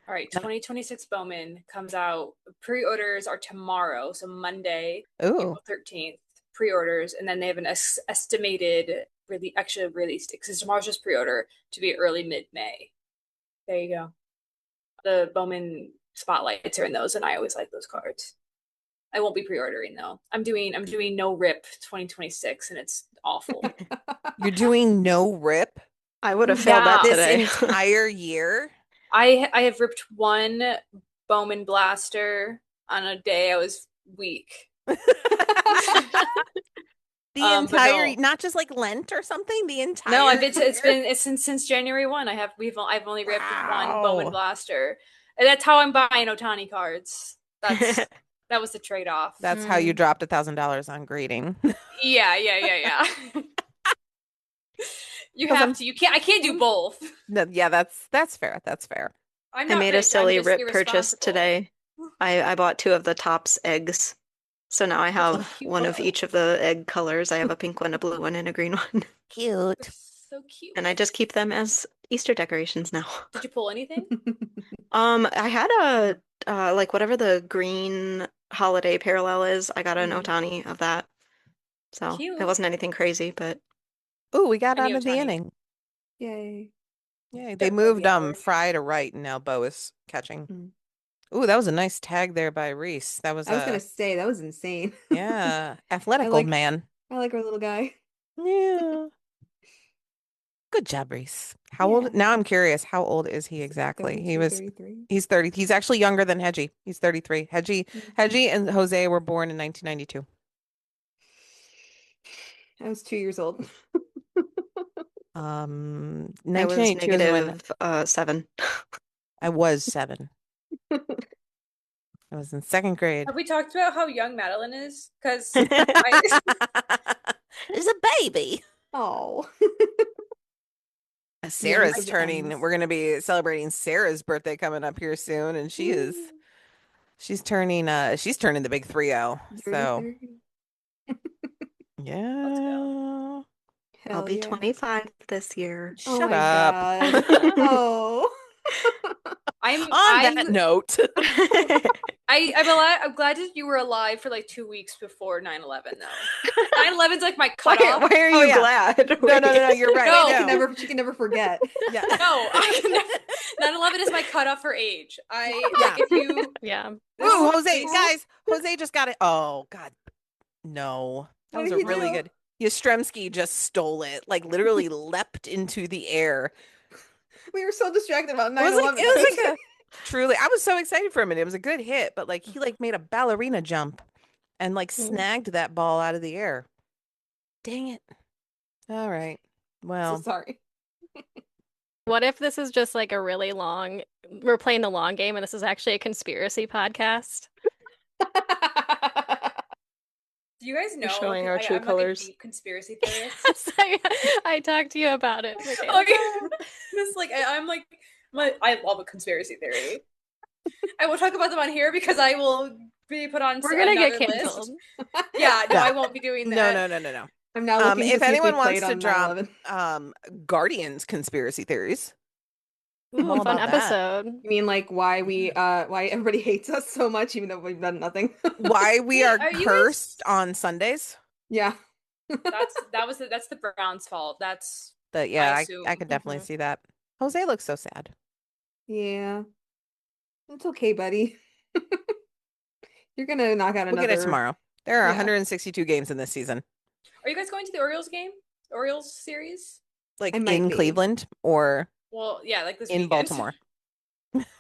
[SPEAKER 5] All right, 2026 Bowman comes out. Pre-orders are tomorrow, so Monday,
[SPEAKER 1] Ooh.
[SPEAKER 5] April 13th. Pre-orders, and then they have an estimated really actually release date because tomorrow's just pre-order to be early mid-May. There you go. The Bowman spotlights are in those, and I always like those cards. I won't be pre-ordering though. I'm doing no rip 2026, and it's awful.
[SPEAKER 1] You're doing no rip
[SPEAKER 3] I would have failed that
[SPEAKER 5] Yeah.
[SPEAKER 1] this
[SPEAKER 3] today.
[SPEAKER 1] entire year?
[SPEAKER 5] I have ripped one Bowman blaster on a day I was weak.
[SPEAKER 1] The
[SPEAKER 5] But
[SPEAKER 1] entire,
[SPEAKER 5] no.
[SPEAKER 1] not just like Lent or something, the entire
[SPEAKER 5] No, it's
[SPEAKER 1] year?
[SPEAKER 5] been since January 1. I've only ripped one Bowman
[SPEAKER 1] Wow.
[SPEAKER 5] blaster. And that's how I'm buying Otani cards. That was the trade-off.
[SPEAKER 1] That's how you dropped $1,000 on grading.
[SPEAKER 5] Yeah. You
[SPEAKER 1] 'Cause
[SPEAKER 5] have to. I can't do both.
[SPEAKER 1] No, yeah, that's fair. That's fair.
[SPEAKER 5] I'm
[SPEAKER 3] I
[SPEAKER 5] not
[SPEAKER 3] made a
[SPEAKER 5] rich. I'm
[SPEAKER 3] silly
[SPEAKER 5] just
[SPEAKER 3] rip purchase
[SPEAKER 5] irresponsible.
[SPEAKER 3] today. I bought two of the Topps eggs. So now I
[SPEAKER 5] They're so
[SPEAKER 3] have
[SPEAKER 5] cute.
[SPEAKER 3] one of each of the egg colors. I have a pink one, a blue one, and a green one.
[SPEAKER 5] They're
[SPEAKER 1] Cute.
[SPEAKER 5] so cute.
[SPEAKER 3] And I just keep them as Easter decorations now.
[SPEAKER 5] Did you pull anything?
[SPEAKER 3] I had a like whatever the green holiday parallel is, I got an
[SPEAKER 2] Mhm.
[SPEAKER 3] Otani of that. So
[SPEAKER 5] Cute.
[SPEAKER 3] it wasn't anything crazy, but
[SPEAKER 1] Ooh, we got
[SPEAKER 5] Any
[SPEAKER 1] out of the
[SPEAKER 5] Ohtani.
[SPEAKER 1] inning.
[SPEAKER 2] Yay.
[SPEAKER 1] Yay. They
[SPEAKER 5] Took
[SPEAKER 1] moved
[SPEAKER 5] the hour.
[SPEAKER 1] Fry to right and now Bo is catching.
[SPEAKER 2] Mm.
[SPEAKER 1] Ooh, that was a nice tag there by Reese. That was
[SPEAKER 2] I was gonna say that was insane.
[SPEAKER 1] yeah, athletic
[SPEAKER 2] I
[SPEAKER 1] old
[SPEAKER 2] like
[SPEAKER 1] man.
[SPEAKER 2] I like our little guy.
[SPEAKER 1] Yeah. Good job, Reese. How
[SPEAKER 2] Yeah.
[SPEAKER 1] old? Now I'm curious. How old is he exactly?
[SPEAKER 2] 32, 33.
[SPEAKER 1] He's 30. He's actually younger than Hedgie. He's 33.
[SPEAKER 2] Mhm.
[SPEAKER 1] Hedgie and Jose were born in 1992.
[SPEAKER 2] I was 2 years old.
[SPEAKER 3] I was
[SPEAKER 1] 1992 is when
[SPEAKER 3] negative 7.
[SPEAKER 1] I was 7. I was in 2nd grade.
[SPEAKER 5] Have we talked about how young Madelyn is? Because
[SPEAKER 1] There's a baby.
[SPEAKER 2] Oh.
[SPEAKER 1] Sarah's
[SPEAKER 2] of the
[SPEAKER 1] turning.
[SPEAKER 2] ends.
[SPEAKER 1] We're going to be celebrating Sarah's birthday coming up here soon, and she's turning the big 30. So
[SPEAKER 2] 30.
[SPEAKER 5] let's go.
[SPEAKER 1] yeah.
[SPEAKER 3] I'll
[SPEAKER 2] Hell
[SPEAKER 3] be
[SPEAKER 2] yeah.
[SPEAKER 3] 25 this year.
[SPEAKER 2] Oh
[SPEAKER 1] Shut
[SPEAKER 2] my
[SPEAKER 1] up.
[SPEAKER 2] God. Oh.
[SPEAKER 5] I'm
[SPEAKER 1] On that note,
[SPEAKER 5] I'm glad that you were alive for like 2 weeks before 9/11 though. 9/11's like my
[SPEAKER 3] Why,
[SPEAKER 5] cutoff.
[SPEAKER 3] why are
[SPEAKER 1] Oh,
[SPEAKER 3] you
[SPEAKER 1] yeah.
[SPEAKER 3] glad?
[SPEAKER 1] No, you're right.
[SPEAKER 5] No.
[SPEAKER 1] No.
[SPEAKER 2] She can never forget.
[SPEAKER 1] Yeah.
[SPEAKER 5] No, 9/11 is my cutoff for age.
[SPEAKER 1] Yeah.
[SPEAKER 5] Like if you
[SPEAKER 4] Yeah.
[SPEAKER 1] Ooh, Jose, guys, Jose just got it. Oh God, no, that
[SPEAKER 2] What
[SPEAKER 1] was
[SPEAKER 2] did
[SPEAKER 1] a
[SPEAKER 2] he
[SPEAKER 1] really
[SPEAKER 2] do?
[SPEAKER 1] good. Yastrzemski just stole it, like literally leapt into the air.
[SPEAKER 2] We were so distracted about
[SPEAKER 1] It was
[SPEAKER 2] 9/11.
[SPEAKER 1] like a truly. I was so excited for him, and it was a good hit. But like he like made a ballerina jump, and like snagged that ball out of the air. Dang it! All right.
[SPEAKER 2] So
[SPEAKER 1] Well,
[SPEAKER 2] sorry.
[SPEAKER 4] What if this is just like a really long, we're playing the long game and this is actually a conspiracy podcast?
[SPEAKER 5] do you guys know
[SPEAKER 3] showing our
[SPEAKER 5] I'm
[SPEAKER 3] true
[SPEAKER 5] like a
[SPEAKER 3] colors.
[SPEAKER 5] deep conspiracy theorist?
[SPEAKER 4] I talked to you about it.
[SPEAKER 5] Okay. This like I love a conspiracy theory. I will talk about them on here because I will be put on
[SPEAKER 4] We're gonna get
[SPEAKER 5] another
[SPEAKER 4] canceled.
[SPEAKER 5] list. Yeah, no,
[SPEAKER 1] Yeah.
[SPEAKER 5] I won't be doing that.
[SPEAKER 1] No.
[SPEAKER 2] I'm now looking to
[SPEAKER 1] If
[SPEAKER 2] see
[SPEAKER 1] anyone
[SPEAKER 2] we
[SPEAKER 1] wants
[SPEAKER 2] played
[SPEAKER 1] to
[SPEAKER 2] on
[SPEAKER 1] drop
[SPEAKER 2] 9/11.
[SPEAKER 1] Guardians conspiracy theories, I'm
[SPEAKER 4] Ooh,
[SPEAKER 1] all
[SPEAKER 4] fun
[SPEAKER 1] about that.
[SPEAKER 4] episode.
[SPEAKER 2] You mean like why why everybody hates us so much even though we've done nothing?
[SPEAKER 1] Why we
[SPEAKER 5] Wait,
[SPEAKER 1] are
[SPEAKER 5] are you
[SPEAKER 1] cursed
[SPEAKER 5] guys-
[SPEAKER 1] on Sundays.
[SPEAKER 2] Yeah.
[SPEAKER 5] That's the Browns' fault. That's
[SPEAKER 1] But yeah, I
[SPEAKER 5] assume.
[SPEAKER 1] could definitely
[SPEAKER 2] Mhm.
[SPEAKER 1] see that. Jose looks so sad.
[SPEAKER 2] Yeah. It's okay, buddy. You're gonna knock out
[SPEAKER 1] We'll get it
[SPEAKER 2] another.
[SPEAKER 1] tomorrow. There are
[SPEAKER 2] Yeah.
[SPEAKER 1] 162 games in this season.
[SPEAKER 5] Are you guys going to the Orioles game? Orioles series?
[SPEAKER 1] Like
[SPEAKER 2] I might
[SPEAKER 1] in
[SPEAKER 2] be.
[SPEAKER 1] Cleveland or
[SPEAKER 5] Well, yeah, like this
[SPEAKER 1] in
[SPEAKER 5] weekend.
[SPEAKER 1] Baltimore?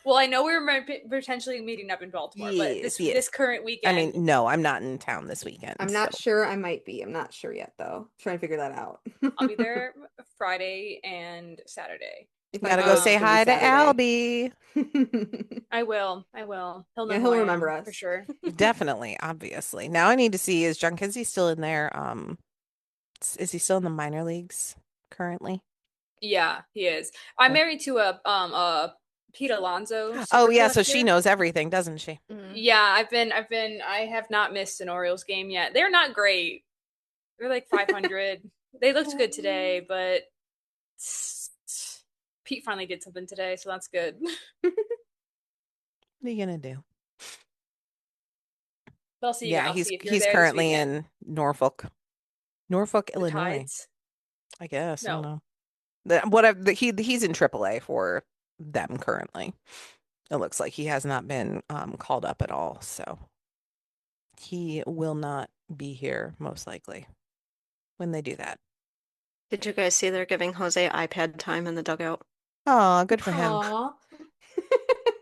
[SPEAKER 5] Well, I know we were potentially meeting up in Baltimore, but
[SPEAKER 1] Yes,
[SPEAKER 5] this current
[SPEAKER 1] I
[SPEAKER 5] weekend.
[SPEAKER 1] mean, no, I'm not in town this weekend.
[SPEAKER 2] I'm not sure. I might be. I'm not sure yet, though. Trying to figure that out.
[SPEAKER 5] I'll be there Friday and Saturday.
[SPEAKER 2] If
[SPEAKER 1] You
[SPEAKER 2] I
[SPEAKER 1] gotta
[SPEAKER 2] go,
[SPEAKER 1] go
[SPEAKER 2] it's
[SPEAKER 1] say
[SPEAKER 2] gonna be
[SPEAKER 1] hi to
[SPEAKER 2] Saturday.
[SPEAKER 1] Albie.
[SPEAKER 5] I will. I will. He'll know
[SPEAKER 2] Yeah,
[SPEAKER 5] who
[SPEAKER 2] he'll
[SPEAKER 5] I
[SPEAKER 2] remember
[SPEAKER 5] am
[SPEAKER 2] us.
[SPEAKER 5] for sure.
[SPEAKER 1] Definitely, obviously. Now I need to see, is John Kinsey still in there? Is he still in the minor leagues currently?
[SPEAKER 5] Yeah, he is. I'm married to a Pete Alonso
[SPEAKER 1] Oh
[SPEAKER 5] super
[SPEAKER 1] yeah, so she
[SPEAKER 5] collector.
[SPEAKER 1] knows everything, doesn't she?
[SPEAKER 5] Yeah, I have not missed an Orioles game yet. They're not great. They're like 500. They looked good today, but Pete finally did something today, so that's good.
[SPEAKER 1] What are you gonna do?
[SPEAKER 5] But I'll see you.
[SPEAKER 1] Yeah,
[SPEAKER 5] I'll see if you're
[SPEAKER 1] he's
[SPEAKER 5] there this
[SPEAKER 1] currently
[SPEAKER 5] weekend.
[SPEAKER 1] in Norfolk,
[SPEAKER 5] The
[SPEAKER 1] Illinois.
[SPEAKER 5] Tides.
[SPEAKER 1] I guess I don't
[SPEAKER 5] No.
[SPEAKER 1] know. He's in AAA for them currently. It looks like he has not been called up at all, so he will not be here most likely when they do that.
[SPEAKER 3] Did you guys see they're giving Jose iPad time in the dugout?
[SPEAKER 1] Oh, good for him.
[SPEAKER 5] Aw.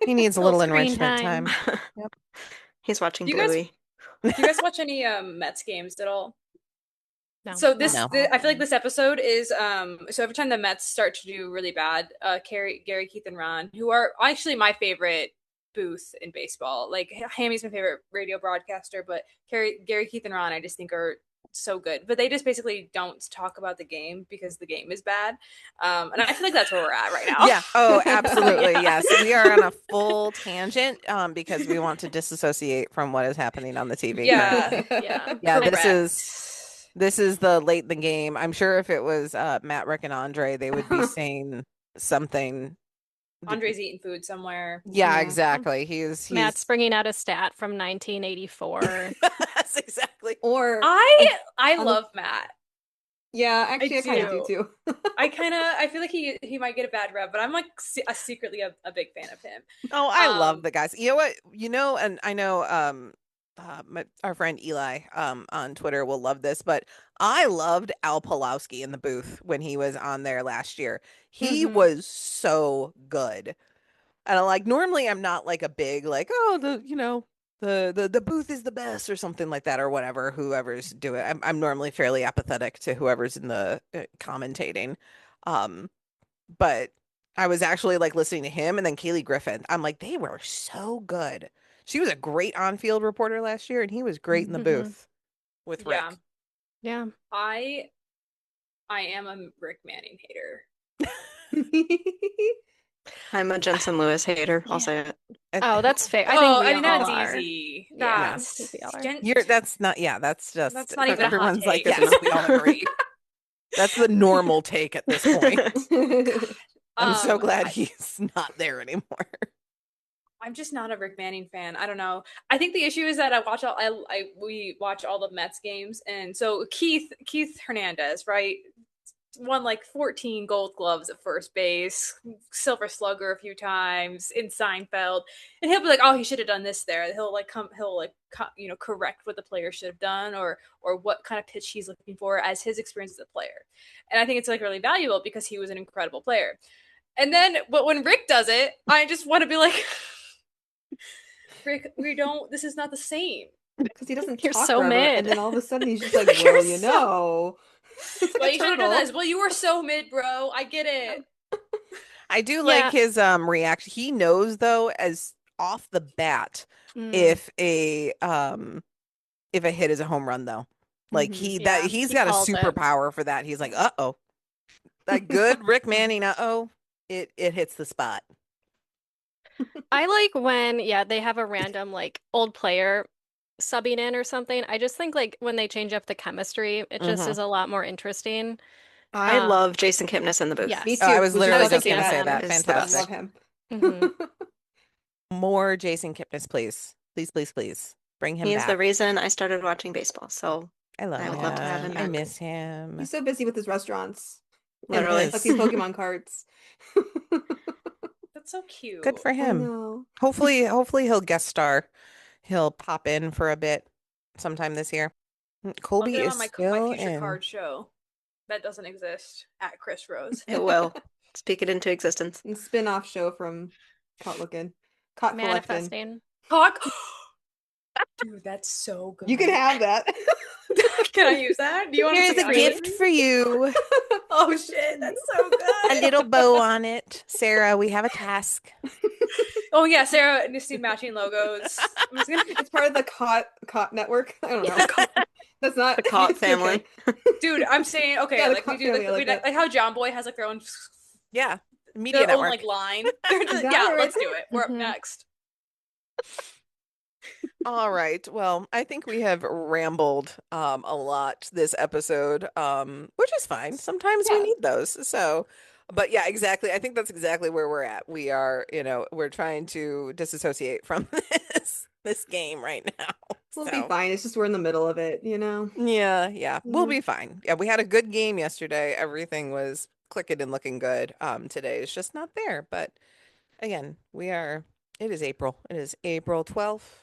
[SPEAKER 1] He needs a
[SPEAKER 4] Little
[SPEAKER 1] little
[SPEAKER 4] screen
[SPEAKER 1] enrichment
[SPEAKER 4] time.
[SPEAKER 1] time. Yep.
[SPEAKER 3] He's watching
[SPEAKER 5] Do you guys
[SPEAKER 3] Bluey.
[SPEAKER 5] do you guys watch any Mets games at all?
[SPEAKER 4] No.
[SPEAKER 5] So
[SPEAKER 1] No.
[SPEAKER 5] I feel like this episode is so every time the Mets start to do really bad, Gary, Keith, and Ron, who are actually my favorite booth in baseball. Like Hammy's my favorite radio broadcaster, but Gary, Keith, and Ron I just think are so good. But they just basically don't talk about the game because the game is bad. And I feel like that's where we're at right now.
[SPEAKER 1] Yeah. Oh, absolutely.
[SPEAKER 5] Yeah.
[SPEAKER 1] Yes. We are on a full tangent because we want to disassociate from what is happening on the TV currently.
[SPEAKER 5] Yeah.
[SPEAKER 1] Yeah,
[SPEAKER 5] Correct.
[SPEAKER 1] this is the late in the game. I'm sure if it was Matt, Rick, and Andre, they would be saying something.
[SPEAKER 5] Andre's eating food somewhere.
[SPEAKER 1] Yeah,
[SPEAKER 2] Yeah.
[SPEAKER 1] exactly. He's
[SPEAKER 4] Matt's bringing out a stat from 1984.
[SPEAKER 1] That's exactly.
[SPEAKER 2] Or
[SPEAKER 5] I
[SPEAKER 2] on
[SPEAKER 5] love Matt.
[SPEAKER 2] yeah, actually, I kind of do
[SPEAKER 5] do.
[SPEAKER 2] too.
[SPEAKER 5] I feel like he might get a bad rep, but I'm like secretly a big fan of him.
[SPEAKER 1] Oh, I love
[SPEAKER 5] Um,
[SPEAKER 1] the guys. You know what? And I know our friend Eli on Twitter will love this, but I loved Al Pulowski in the booth when he was on there last year. He
[SPEAKER 2] Mhm.
[SPEAKER 1] was so good. And normally I'm not like a big like, oh, the booth is the best or something like that or whatever, whoever's doing it. I'm normally fairly apathetic to whoever's in the commentating. Um, but I was actually like listening to him and then Kaylee Griffin. I'm like, they were so good. She was a great on-field reporter last year, and he was great in the
[SPEAKER 4] Mhm.
[SPEAKER 1] booth with Rick.
[SPEAKER 5] yeah,
[SPEAKER 4] Yeah.
[SPEAKER 5] I am a Rick Manning hater.
[SPEAKER 3] I'm a Jensen Lewis hater. I'll
[SPEAKER 4] Yeah.
[SPEAKER 3] say it.
[SPEAKER 4] Oh, that's fair. I
[SPEAKER 5] Oh,
[SPEAKER 4] think we
[SPEAKER 5] I mean
[SPEAKER 4] all
[SPEAKER 5] that's
[SPEAKER 4] are.
[SPEAKER 5] easy.
[SPEAKER 4] Yeah,
[SPEAKER 5] That's
[SPEAKER 4] I think we all are.
[SPEAKER 1] You're that's not that's just
[SPEAKER 5] That's not even a hot
[SPEAKER 1] everyone's like,
[SPEAKER 5] take.
[SPEAKER 1] yes, we all agree. That's the normal take at this point. I'm so glad he's not there anymore.
[SPEAKER 5] I'm just not a Rick Manning fan. I don't know. I think the issue is that we watch all the Mets games, and so Keith Hernandez, right, won like 14 Gold Gloves at first base, Silver Slugger a few times in Seinfeld, and he'll be like, "Oh, he should have done this there." He'll correct what the player should have done, or what kind of pitch he's looking for as his experience as a player, and I think it's like really valuable because he was an incredible player. And then, but when Rick does it, I just want to be like, Rick, this is not the same.
[SPEAKER 2] Because he doesn't
[SPEAKER 4] You're
[SPEAKER 2] talk
[SPEAKER 4] so
[SPEAKER 2] forever,
[SPEAKER 4] mid.
[SPEAKER 2] and then all of a sudden he's just like,
[SPEAKER 5] You're
[SPEAKER 2] well,
[SPEAKER 5] so-
[SPEAKER 2] it's
[SPEAKER 5] Well,
[SPEAKER 2] a
[SPEAKER 5] you should have done
[SPEAKER 2] turtle.
[SPEAKER 5] this. Well, you were so mid, bro. I get it.
[SPEAKER 1] I do
[SPEAKER 4] Yeah.
[SPEAKER 1] like his reaction. He knows though, as off the bat,
[SPEAKER 4] Mm.
[SPEAKER 1] if a hit is a home run though. Like
[SPEAKER 2] Mhm.
[SPEAKER 1] he's
[SPEAKER 4] he
[SPEAKER 1] got a
[SPEAKER 4] calls it.
[SPEAKER 1] superpower for that. He's like, uh-oh. That good Rick Manning, uh-oh. It hits the spot.
[SPEAKER 4] I like when, they have a random like old player subbing in or something. I just think like when they change up the chemistry, it just
[SPEAKER 1] Mhm.
[SPEAKER 4] is a lot more interesting.
[SPEAKER 3] I
[SPEAKER 4] Um,
[SPEAKER 3] love Jason Kipnis in the booth.
[SPEAKER 4] Yes.
[SPEAKER 2] Me too.
[SPEAKER 1] Oh, I was literally
[SPEAKER 2] just
[SPEAKER 1] just
[SPEAKER 4] thinking
[SPEAKER 1] gonna say
[SPEAKER 4] him.
[SPEAKER 1] that.
[SPEAKER 3] Is the
[SPEAKER 2] I
[SPEAKER 3] best.
[SPEAKER 1] Fantastic.
[SPEAKER 2] love him.
[SPEAKER 4] Mhm.
[SPEAKER 1] More Jason Kipnis, please. Please, please, please. Bring him
[SPEAKER 3] He's
[SPEAKER 1] back.
[SPEAKER 3] the reason I started watching baseball. So
[SPEAKER 1] I love
[SPEAKER 3] I would
[SPEAKER 1] him.
[SPEAKER 3] love to have him
[SPEAKER 1] I
[SPEAKER 3] back.
[SPEAKER 1] miss him.
[SPEAKER 2] He's so busy with his restaurants and
[SPEAKER 3] Literally.
[SPEAKER 2] collecting Pokemon cards.
[SPEAKER 5] That's so cute.
[SPEAKER 1] Good for
[SPEAKER 2] I
[SPEAKER 1] him.
[SPEAKER 2] know.
[SPEAKER 1] Hopefully he'll guest star. He'll pop in for a bit sometime this year.
[SPEAKER 5] I'll
[SPEAKER 1] Colby
[SPEAKER 5] get him
[SPEAKER 1] is
[SPEAKER 5] on my
[SPEAKER 1] still
[SPEAKER 5] future
[SPEAKER 1] in.
[SPEAKER 5] card show. that doesn't exist at Chris Rose.
[SPEAKER 3] It will. Speak it into existence.
[SPEAKER 2] And spin-off show from Caught Looking. Caught Collecting.
[SPEAKER 4] Manifesting.
[SPEAKER 5] Talk. Dude, that's so good.
[SPEAKER 2] You can have that.
[SPEAKER 5] Can I use that? Do you want
[SPEAKER 1] Here's
[SPEAKER 5] to
[SPEAKER 1] a gift for you.
[SPEAKER 5] Oh shit, that's so good.
[SPEAKER 1] A little bow on it. Sarah, we have a task.
[SPEAKER 5] Oh yeah, Sarah needs to see matching logos. I'm just gonna...
[SPEAKER 2] It's part of the Caught network. I don't know. That's not
[SPEAKER 3] The Caught
[SPEAKER 2] it's
[SPEAKER 3] family.
[SPEAKER 2] okay.
[SPEAKER 5] Dude, I'm saying okay,
[SPEAKER 2] Yeah, the
[SPEAKER 5] like we
[SPEAKER 2] Caught
[SPEAKER 5] do
[SPEAKER 2] family, I like that.
[SPEAKER 5] like how John Boy has like their own
[SPEAKER 1] Yeah. Media
[SPEAKER 5] their own
[SPEAKER 1] network.
[SPEAKER 5] like line.
[SPEAKER 2] got
[SPEAKER 5] Yeah,
[SPEAKER 2] it right
[SPEAKER 5] let's do
[SPEAKER 2] there.
[SPEAKER 5] it. We're up
[SPEAKER 4] Mhm.
[SPEAKER 5] next.
[SPEAKER 1] All right. Well, I think we have rambled a lot this episode, which is fine. Sometimes we
[SPEAKER 2] Yeah.
[SPEAKER 1] need those. So, but yeah, exactly. I think that's exactly where we're at. We are, we're trying to disassociate from this game right now.
[SPEAKER 2] We'll
[SPEAKER 1] So,
[SPEAKER 2] be fine. It's just we're in the middle of it, you know?
[SPEAKER 1] yeah, we'll
[SPEAKER 2] Mhm.
[SPEAKER 1] be fine. Yeah, we had a good game yesterday. Everything was clicking and looking good. Today is just not there. But again, it is April. It is April 12th.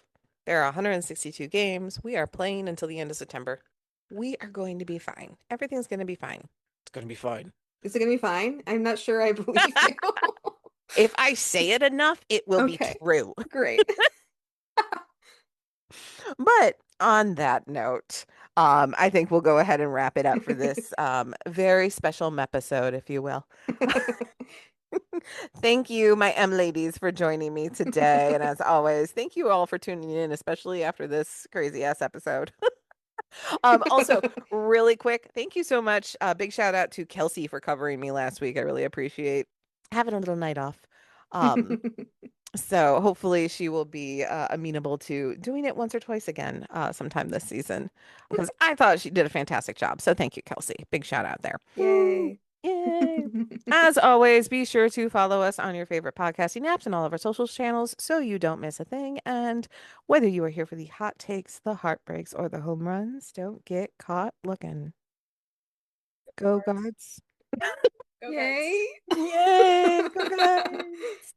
[SPEAKER 1] There are 162 games. We are playing until the end of September. We are going to be fine. Everything's going to be fine. It's going to be fine.
[SPEAKER 2] Is it gonna be fine? I'm not sure I believe you.
[SPEAKER 1] If I say it enough, it will be
[SPEAKER 2] Okay.
[SPEAKER 1] true.
[SPEAKER 2] Great.
[SPEAKER 1] But on that note, I think we'll go ahead and wrap it up for this very special episode, if you will. Thank you, my M ladies, for joining me today. And as always, thank you all for tuning in, especially after this crazy ass episode. Also, really quick, thank you so much. Big shout out to Kelsey for covering me last week. I really appreciate having a little night off. So hopefully she will be amenable to doing it once or twice again sometime this season, because I thought she did a fantastic job. So thank you, Kelsey. Big shout out there.
[SPEAKER 2] Yay.
[SPEAKER 1] Yay. As always, be sure to follow us on your favorite podcasting apps and all of our social channels so you don't miss a thing. And whether you are here for the hot takes, the heartbreaks, or the home runs, don't get caught looking. Go Guards.
[SPEAKER 5] Go
[SPEAKER 2] Yay.
[SPEAKER 1] Yay. Go Guards.